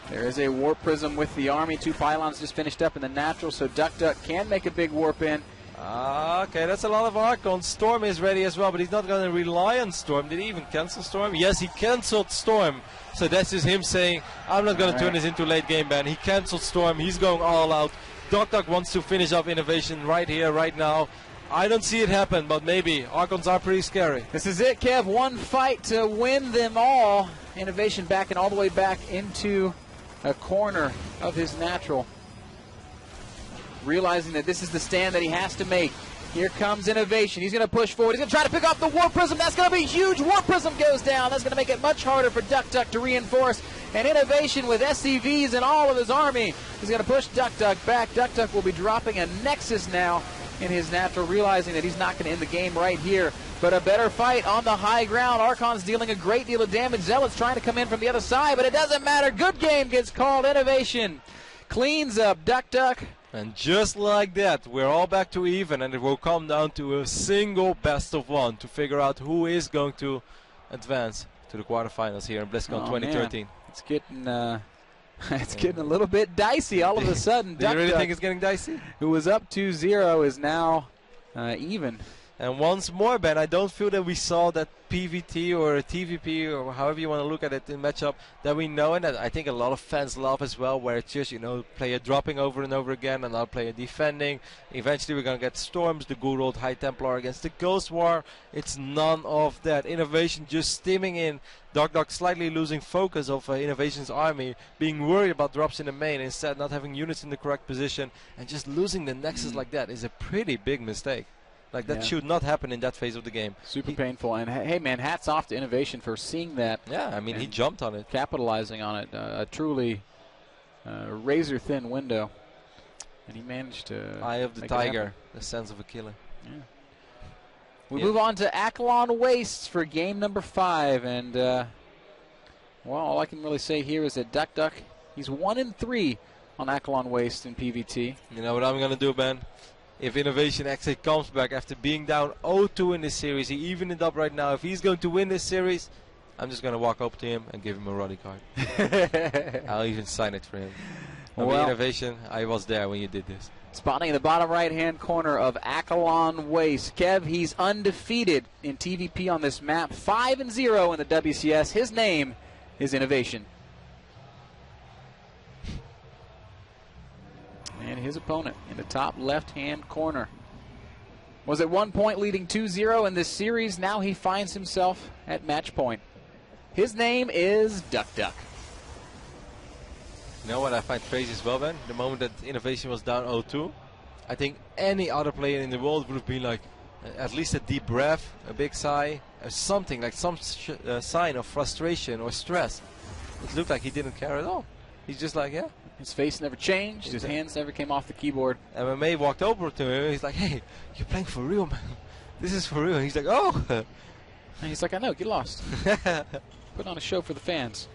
There is a Warp Prism with the army. 2 pylons just finished up in the natural, so Duckdeok can make a big warp in. Okay, that's a lot of Archons. Storm is ready as well, but he's not going to rely on Storm. Did he even cancel Storm? Yes, he cancelled Storm. So that's just him saying, I'm not going to turn this into late game, Ben. He cancelled Storm. He's going all out. Duckdeok wants to finish up Innovation right here, right now. I don't see it happen, but maybe. Archons are pretty scary. This is it, Kev. 1 fight to win them all. Innovation backing all the way back into a corner of his natural, realizing that this is the stand that he has to make. Here comes Innovation. He's going to push forward. He's going to try to pick off the Warp Prism. That's going to be huge. Warp Prism goes down. That's going to make it much harder for Duckdeok to reinforce. And Innovation with SCVs and all of his army is going to push Duckdeok back. Duckdeok will be dropping a Nexus now in his natural, realizing that he's not going to end the game right here. But a better fight on the high ground. Archon's dealing a great deal of damage. Zealot's trying to come in from the other side, but it doesn't matter. Good game gets called. Innovation cleans up Duckdeok. And just like that, we're all back to even, and it will come down to a single best of 1 to figure out who is going to advance to the quarterfinals here in BlizzCon 2013. Man. It's getting getting a little bit dicey all of a sudden. Do you really think it's getting dicey? Who was up 2-0 is now even. And once more, Ben, I don't feel that we saw that PVT or TVP or however you want to look at it in matchup that we know, and that I think a lot of fans love as well, where it's just, you know, player dropping over and over again and now player defending. Eventually we're going to get Storms, the good old High Templar against the Ghost War. It's none of that. Innovation just stimming in. Duckdeok slightly losing focus of Innovation's army, being worried about drops in the main, instead not having units in the correct position, and just losing the Nexus like that is a pretty big mistake. Like, that should not happen in that phase of the game. Super painful. And, hey, man, hats off to Innovation for seeing that. Yeah, I mean, he jumped on it. Capitalizing on it. A truly razor-thin window. And he managed to Eye of the tiger, the sense of a killer. Yeah. We move on to Akalon Wastes for game number 5. And, well, all I can really say here is that Duckdeok, he's 1-3 on Akalon Wastes in PVT. You know what I'm going to do, Ben? If Innovation actually comes back after being down 0-2 in this series, he evened it up right now. If he's going to win this series, I'm just going to walk up to him and give him a Roddy card. I'll even sign it for him. Well, Innovation, I was there when you did this. Spawning in the bottom right-hand corner of Akalon Waste. Kev, he's undefeated in TVP on this map. 5-0 in the WCS. His name is Innovation. And his opponent in the top left-hand corner was at one point leading 2-0 in this series. Now he finds himself at match point. His name is Duckdeok. You know what I find crazy as well, Ben? The moment that Innovation was down 0-2, I think any other player in the world would have been like, at least a deep breath, a big sigh, or something, like some sign of frustration or stress. It looked like he didn't care at all. He's just like, yeah. His face never changed. His hands never came off the keyboard. MMA walked over to him. He's like, hey, you're playing for real, man. This is for real. And he's like, oh. And he's like, I know, get lost. Put on a show for the fans.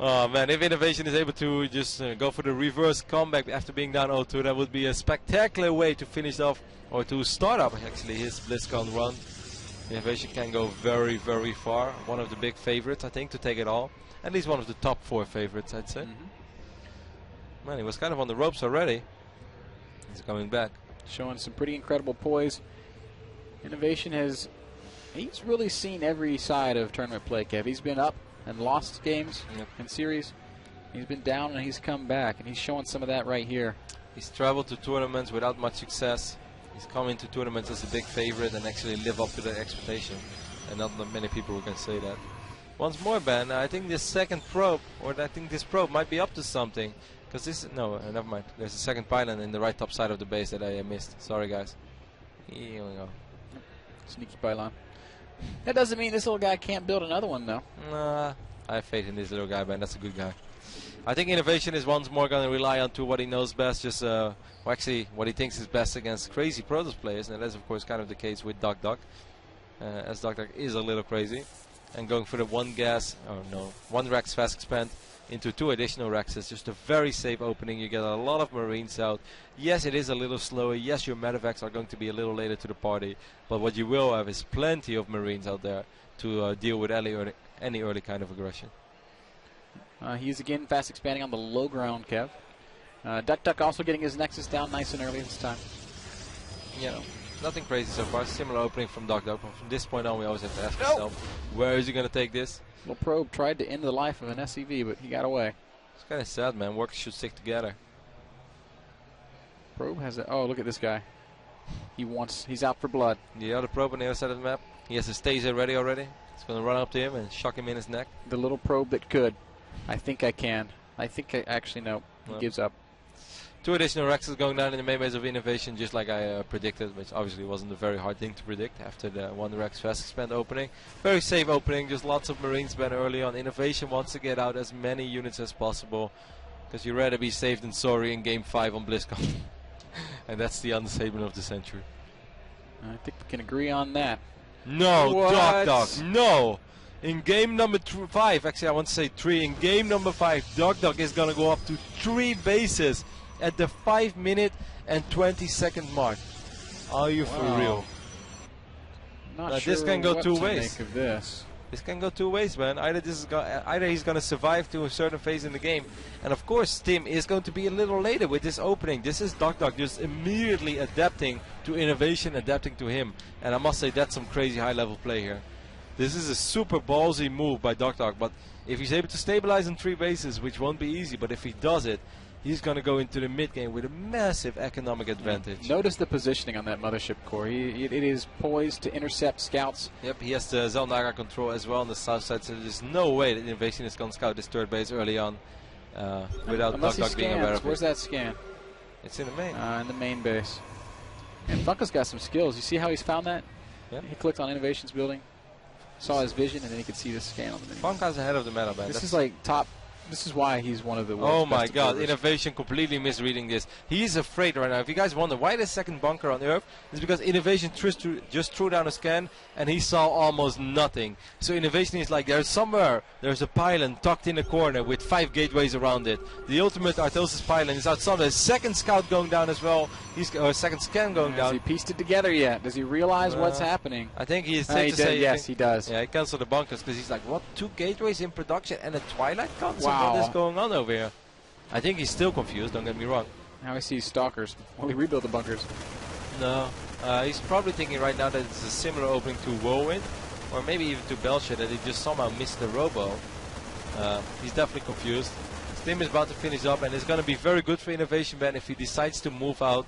Oh man, if Innovation is able to just go for the reverse comeback after being down 0-2, that would be a spectacular way to finish off, or to start up actually, his BlizzCon run. Innovation can go very, very far. One of the big favorites, I think, to take it all. At least one of the top 4 favorites, I'd say. Man, he was kind of on the ropes already. He's coming back. Showing some pretty incredible poise. Innovation he's really seen every side of tournament play, Kev. He's been up and lost games in series. He's been down and he's come back, and he's showing some of that right here. He's traveled to tournaments without much success. He's come into tournaments as a big favorite and actually live up to their expectation. And not many people who can say that. Once more, Ben, I think this second probe, or I think this probe might be up to something. Because this, no, never mind. There's a second pylon in the right top side of the base that I missed. Sorry, guys. Here we go. Sneaky pylon. That doesn't mean this little guy can't build another one, though. Nah, I have faith in this little guy, man. That's a good guy. I think Innovation is once more going to rely on to what he knows best, just well, actually what he thinks is best against crazy Protoss players, and that's of course kind of the case with Duckdeok, as Duckdeok is a little crazy, and going for the one Rex fast expand into 2 additional Rexes, just a very safe opening. You get a lot of Marines out. Yes, it is a little slower. Yes, your medevacs are going to be a little later to the party, but what you will have is plenty of Marines out there to deal with any early kind of aggression. He's again fast expanding on the low ground, Kev. Duckdeok also getting his Nexus down nice and early this time. Yeah, nothing crazy so far. Similar opening from Duckdeok, but from this point on we always have to ask ourselves, where is he going to take this? Little probe tried to end the life of an SCV, but he got away. It's kind of sad, man. Workers should stick together. Probe has a... Oh, look at this guy. He's out for blood. The other probe on the other side of the map. He has his taser ready already. It's going to run up to him and shock him in his neck. The little probe that could. I think I can. I think I actually know. He gives up. 2 additional Rexes going down in the main base of Innovation, just like I predicted, which obviously wasn't a very hard thing to predict after the 1 Rex fast expand opening. Very safe opening, just lots of Marines been early on. Innovation wants to get out as many units as possible, because you'd rather be safe than sorry in Game 5 on BlizzCon. And that's the understatement of the century. I think we can agree on that. No, Duckdeok, no! In game number 5, actually I want to say 3, in game number 5, Duckdeok is going to go up to 3 bases at the 5-minute and 20-second mark. Are you for real? Not sure this can go what 2 to ways. Make of this. This can go 2 ways, man. Either he's going to survive to a certain phase in the game, and of course Tim is going to be a little later with this opening. This is Duckdeok just immediately adapting to Innovation, adapting to him, and I must say that's some crazy high-level play here. This is a super ballsy move by Duckdeok, but if he's able to stabilize on 3 bases, which won't be easy, but if he does it, he's going to go into the mid game with a massive economic advantage. Notice the positioning on that mothership core. It is poised to intercept scouts. Yep, he has the Zelnaga control as well on the south side, so there's no way that Innovation is going to scout this 3rd base early on without Duckdeok being aware of it. Where's that scan? It's in the main. In the main base. And Funka's got some skills. You see how he's found that? Yeah. He clicked on Innovation's building, saw his vision, and then he could see the scan on the menu. Funka's ahead of the meta, man. This is like top. This is why he's one of the world's Oh my best god, observers. Innovation completely misreading this. He's afraid right now. If you guys wonder why the 2nd bunker on Earth, it's because Innovation just threw down a scan and he saw almost nothing. So Innovation is like, there's a pylon tucked in a corner with 5 gateways around it. The ultimate Artosis pylon is outside. There's a 2nd scout going down as well. He's a 2nd scan going down. Has he pieced it together yet? Does he realize what's happening? I think he's safe to say. Yes, he does. Yeah, he canceled the bunkers because he's like, what? 2 gateways in production and a Twilight concept? Wow. What is going on over here? I think he's still confused, don't get me wrong. Now he sees stalkers. Will he rebuild the bunkers? No. He's probably thinking right now that it's a similar opening to Whirlwind, or maybe even to Belcher, that he just somehow missed the Robo. He's definitely confused. Stim is about to finish up, and it's going to be very good for Innovation Ben if he decides to move out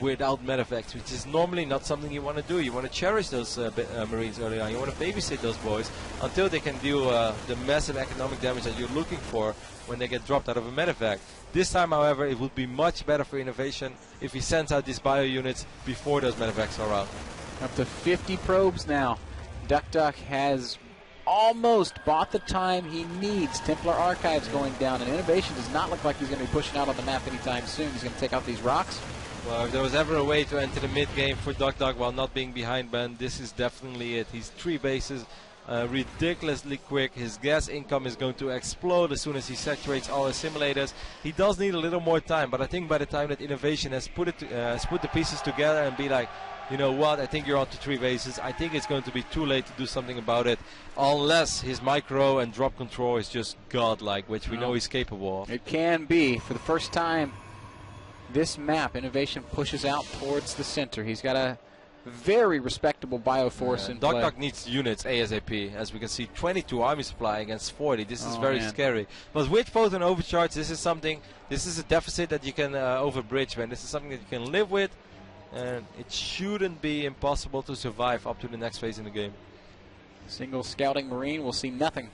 without medevacts, which is normally not something you want to do. You want to cherish those Marines early on. You want to babysit those boys until they can do the massive economic damage that you're looking for when they get dropped out of a medevac. This time, however, it would be much better for Innovation if he sends out these bio units before those medevacs are out. Up to 50 probes now. Duckdeok has almost bought the time he needs. Templar Archives going down, and Innovation does not look like he's going to be pushing out on the map anytime soon. He's going to take out these rocks. Well, if there was ever a way to enter the mid-game for Duckdeok while not being behind Ben, this is definitely it. He's 3 bases, ridiculously quick. His gas income is going to explode as soon as he saturates all his simulators. He does need a little more time, but I think by the time that Innovation has put the pieces together and be like, you know what, I think you're on to 3 bases, I think it's going to be too late to do something about it, unless his micro and drop control is just godlike, which we know he's capable of. It can be. For the first time this map, Innovation pushes out towards the center. He's got a very respectable bioforce in play. Duckdeok needs units ASAP. As we can see, 22 army supply against 40. This is very scary. But with photon overcharge, this is a deficit that you can overbridge, man. This is something that you can live with, and it shouldn't be impossible to survive up to the next phase in the game. Single scouting Marine will see nothing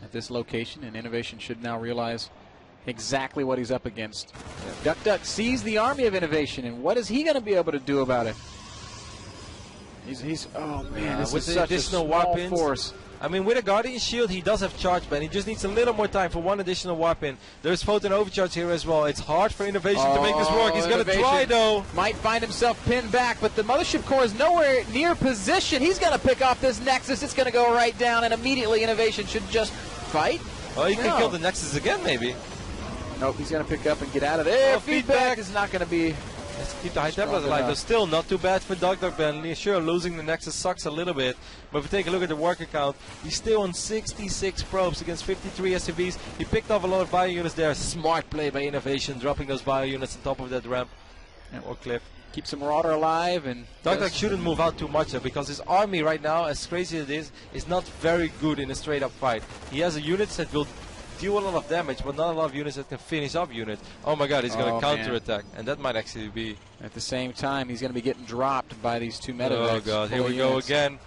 at this location, and Innovation should now realize exactly what he's up against. Duckdeok sees the army of Innovation, and what is he going to be able to do about it? Oh man, this is such a small force. I mean, with a Guardian Shield, he does have charge, but he just needs a little more time for one additional warp in. There's photon overcharge here as well. It's hard for Innovation to make this work. He's going to try, though. Might find himself pinned back, but the Mothership Core is nowhere near position. He's going to pick off this Nexus. It's going to go right down, and immediately Innovation should just fight. Oh, he can kill the Nexus again, maybe. Nope, he's going to pick up and get out of there. Oh, feedback is not going to be... Let's keep the high Templars alive, but still not too bad for Duckdeok, Ben. Sure, losing the Nexus sucks a little bit, but if we take a look at the worker count, he's still on 66 probes against 53 SCVs. He picked off a lot of bio units there. Smart play by Innovation, dropping those bio units on top of that ramp or cliff. Keeps the Marauder alive, and Duckdeok shouldn't move out too much because his army right now, as crazy as it is not very good in a straight-up fight. He has units that will deal a lot of damage, but not a lot of units that can finish up units. Oh my god, he's going to counter-attack, and that might actually be... At the same time, he's going to be getting dropped by these 2 medevacs. Oh god, here we go again.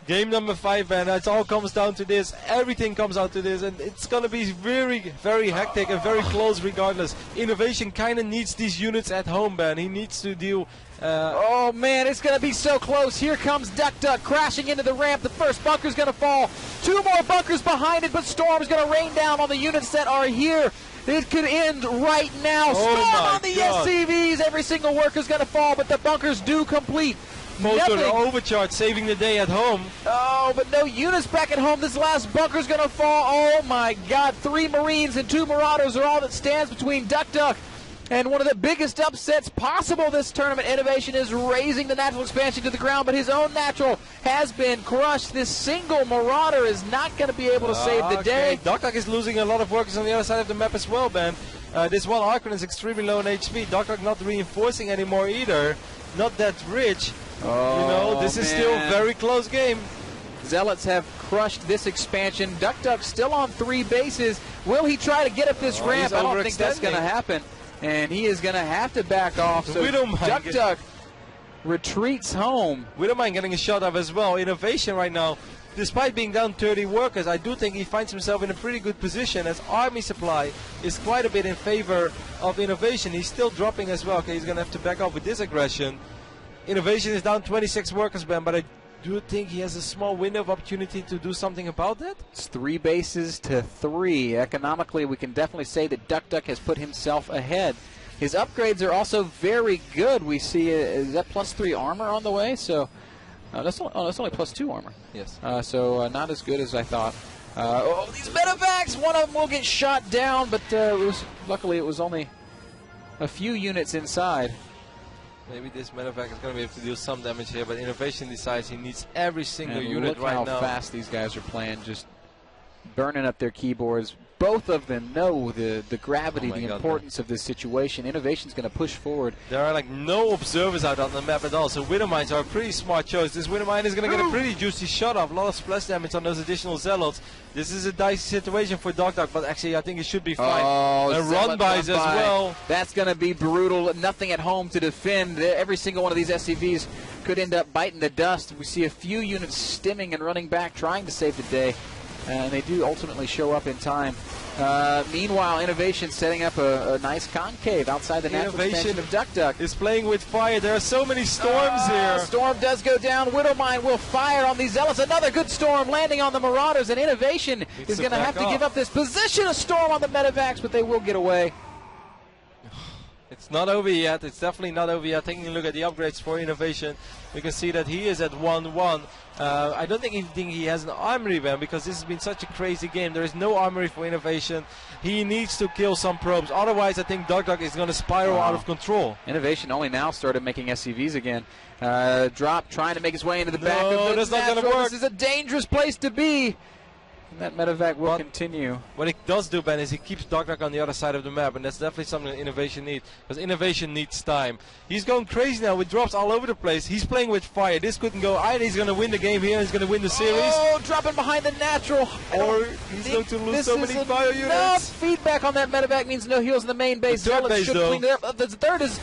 Game number 5, man. It all comes down to this. Everything comes out to this, and it's going to be very, very hectic and very close regardless. Innovation kind of needs these units at home, man. He needs to deal... oh man, it's going to be so close. Here comes Duckdeok crashing into the ramp. The first bunker's going to fall. 2 more bunkers behind it, but Storm's going to rain down on the units that are here. It could end right now. Storm on the SCVs. Every single worker's going to fall, but the bunkers do complete. Photon overcharge saving the day at home. Oh, but no units back at home. This last bunker's going to fall. Oh my god, 3 Marines and 2 Marauders are all that stands between Duckdeok and one of the biggest upsets possible this tournament. Innovation is raising the natural expansion to the ground, but his own natural has been crushed. This single Marauder is not going to be able to save the day. Duckdeok is losing a lot of workers on the other side of the map as well, Ben. This one Archon is extremely low in HP. Duckdeok not reinforcing anymore either. Not that rich. You know, this is still a very close game. Zealots have crushed this expansion. Duckdeok still on 3 bases. Will he try to get up this ramp? I don't think that's going to happen. And he is going to have to back off. So Duckdeok retreats home. We don't mind getting a shot up as well. Innovation right now, despite being down 30 workers, I do think he finds himself in a pretty good position as army supply is quite a bit in favor of Innovation. He's still dropping as well. Okay, he's going to have to back off with this aggression. Innovation is down 26 workers, Ben, but I do think he has a small window of opportunity to do something about that. It's 3 bases to 3. Economically, we can definitely say that Duckdeok has put himself ahead. His upgrades are also very good. We see, is that +3 armor on the way? So that's only +2 armor. Yes. So not as good as I thought. These medevacs! One of them will get shot down, but luckily it was only a few units inside. Maybe this medevac is going to be able to do some damage here, but Innovation decides he needs every single unit right now. Look how fast these guys are playing, just burning up their keyboards, both of them know the gravity, Oh my the God, importance of this situation. Innovation's going to push forward. There are like no observers out on the map at all, so Widow Mines are a pretty smart choice. This Widow Mine is going to get a pretty juicy shot off. A lot of splash damage on those additional Zealots. This is a dicey situation for Duckdeok, but actually I think it should be fine. Oh, and run-bys as well. That's going to be brutal. Nothing at home to defend. Every single one of these SCVs could end up biting the dust. We see a few units stimming and running back, trying to save the day. And they do ultimately show up in time. Meanwhile, Innovation setting up a nice concave outside the natural expansion of Duckdeok. Is playing with fire. There are so many storms here. Storm does go down. Widowmine will fire on these Zealots. Another good storm landing on the Marauders, and Innovation is going to have to give up this position. A storm on the Medivacs, but they will get away. It's not over yet. It's definitely not over yet. Taking a look at the upgrades for Innovation, we can see that he is at 1-1. I don't think he has an armory ban because this has been such a crazy game. There is no armory for Innovation. He needs to kill some probes. Otherwise, I think Duckdeok is going to spiral out of control. Innovation only now started making SCVs again. Drop trying to make his way into the back of the that's not going to work. This is a dangerous place to be. And that medevac will continue. What he does do, Ben, is he keeps Duckdeok on the other side of the map, and that's definitely something that Innovation needs, because Innovation needs time. He's going crazy now with drops all over the place. He's playing with fire. This couldn't go either. He's going to win the game here. He's going to win the series. Oh, dropping behind the natural. Or he's going to lose so many bio units. Feedback on that medevac means no heals in the main base. The third base, though. The third is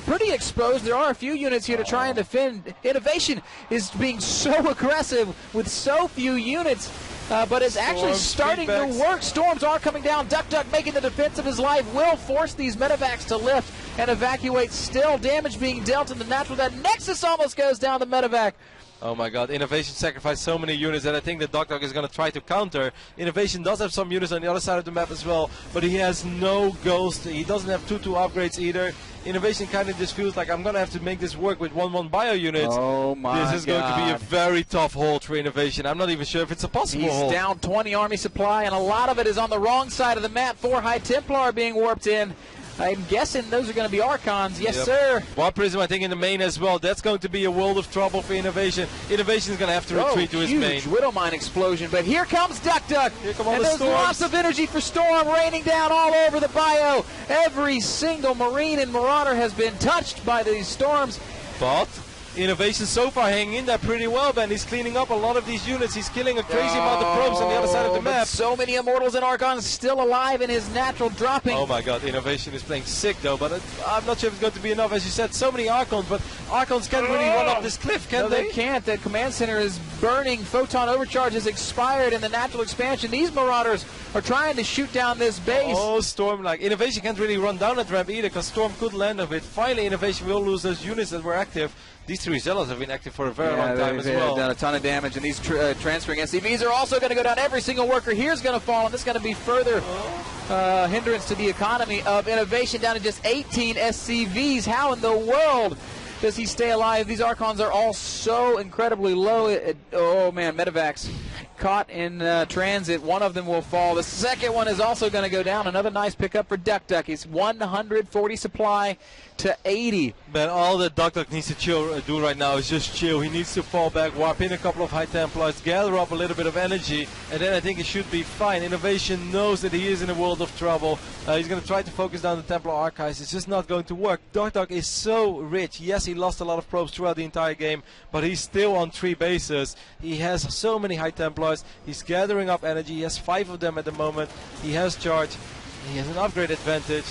pretty exposed. There are a few units here to try and defend. Innovation is being so aggressive with so few units. But it's actually starting to work. Storms are coming down. Duckdeok making the defense of his life will force these medevacs to lift and evacuate. Still damage being dealt in the natural. That Nexus almost goes down the medevac. Oh my God, Innovation sacrificed so many units that I think that Duckdeok is going to try to counter. Innovation does have some units on the other side of the map as well, but he has no Ghost. He doesn't have 2-2 upgrades either. Innovation kind of just feels like I'm going to have to make this work with 1-1 bio units. Oh my God. This is going to be a very tough hold for Innovation. I'm not even sure if it's a possible hold. He's down 20 army supply, and a lot of it is on the wrong side of the map. 4 High Templar being warped in. I'm guessing those are going to be Archons. Yes, sir. One Prism, I think, in the main as well. That's going to be a world of trouble for Innovation. Innovation is going to have to retreat to his main. Huge Widowmine explosion, but here comes Duckdeok. Here come all and the there's storms. lots of energy for Storm raining down all over the bio. Every single Marine and Marauder has been touched by these storms. But Innovation so far hanging in there pretty well, Ben. He's cleaning up a lot of these units. He's killing a crazy amount of probes on the other side of the map. So many Immortals and Archons still alive in his natural dropping. Oh my God, Innovation is playing sick though, but I'm not sure if it's going to be enough. As you said, so many Archons, but Archons can't really run up this cliff, can they? No, they can't. That command center is burning. Photon overcharge has expired in the natural expansion. These Marauders are trying to shoot down this base. Oh, Storm, like Innovation can't really run down that ramp either, because Storm could land of it. Finally, Innovation will lose those units that were active. These 3 Zealots have been active for a very long time as well. They've done a ton of damage, and these transferring SCVs are also going to go down. Every single worker here is going to fall, and this is going to be further hindrance to the economy of Innovation, down to just 18 SCVs. How in the world does he stay alive? These Archons are all so incredibly low. Oh, man, medevacs caught in transit. One of them will fall. The second one is also going to go down. Another nice pickup for Duckdeok. He's 140 supply to 80. But all that Duckdeok needs to do right now is just chill. He needs to fall back, warp in a couple of High Templars, gather up a little bit of energy, and then I think it should be fine. Innovation knows that he is in a world of trouble. He's going to try to focus down the Templar Archives. It's just not going to work. Duckdeok is so rich. Yes, he lost a lot of probes throughout the entire game, but he's still on 3 bases. He has so many High Templars. He's gathering up energy. He has 5 of them at the moment. He has charge. He has an upgrade advantage.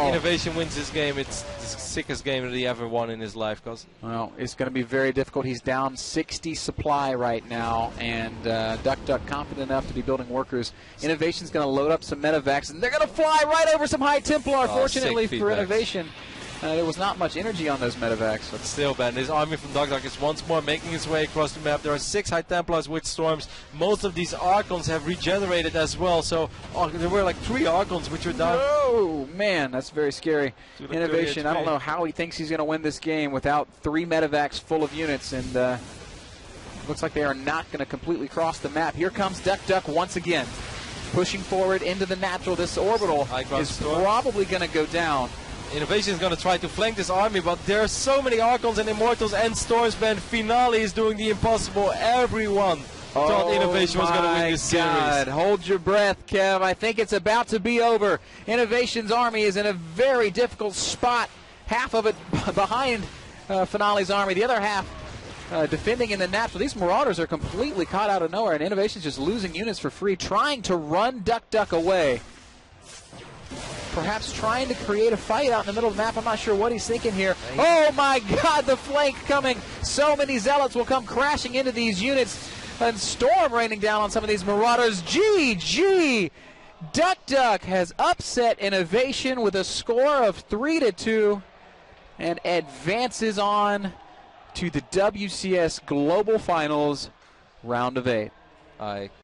Innovation wins this game. It's the sickest game that he ever won in his life. Well, it's going to be very difficult. He's down 60 supply right now, and Duckdeok confident enough to be building workers. Innovation's going to load up some medevacs, and they're going to fly right over some High Templar. Fortunately for Innovation, there was not much energy on those medevacs. But still, Ben, this army from Duckdeok is once more making its way across the map. There are 6 High Templars with Storms. Most of these Archons have regenerated as well. So there were like 3 Archons which are down. Oh, man, that's very scary. Innovation, I don't know how he thinks he's going to win this game without 3 medevacs full of units. And looks like they are not going to completely cross the map. Here comes Duckdeok once again. Pushing forward into the natural. This orbital is probably going to go down. Innovation is going to try to flank this army, but there are so many Archons and Immortals and Storms, Ben. Finale is doing the impossible. Everyone thought Innovation was going to win this God. series. Hold your breath, Kev. I think it's about to be over. Innovation's Army is in a very difficult spot. Half of it behind Finale's Army. The other half defending in the natural. These Marauders are completely caught out of nowhere, and Innovation's just losing units for free, trying to run Duckdeok away. Perhaps trying to create a fight out in the middle of the map. I'm not sure what he's thinking here. Oh my God, the flank coming. So many Zealots will come crashing into these units. And storm raining down on some of these Marauders. GG! Duckdeok has upset Innovation with a score of 3-2 and advances on to the WCS Global Finals round of 8.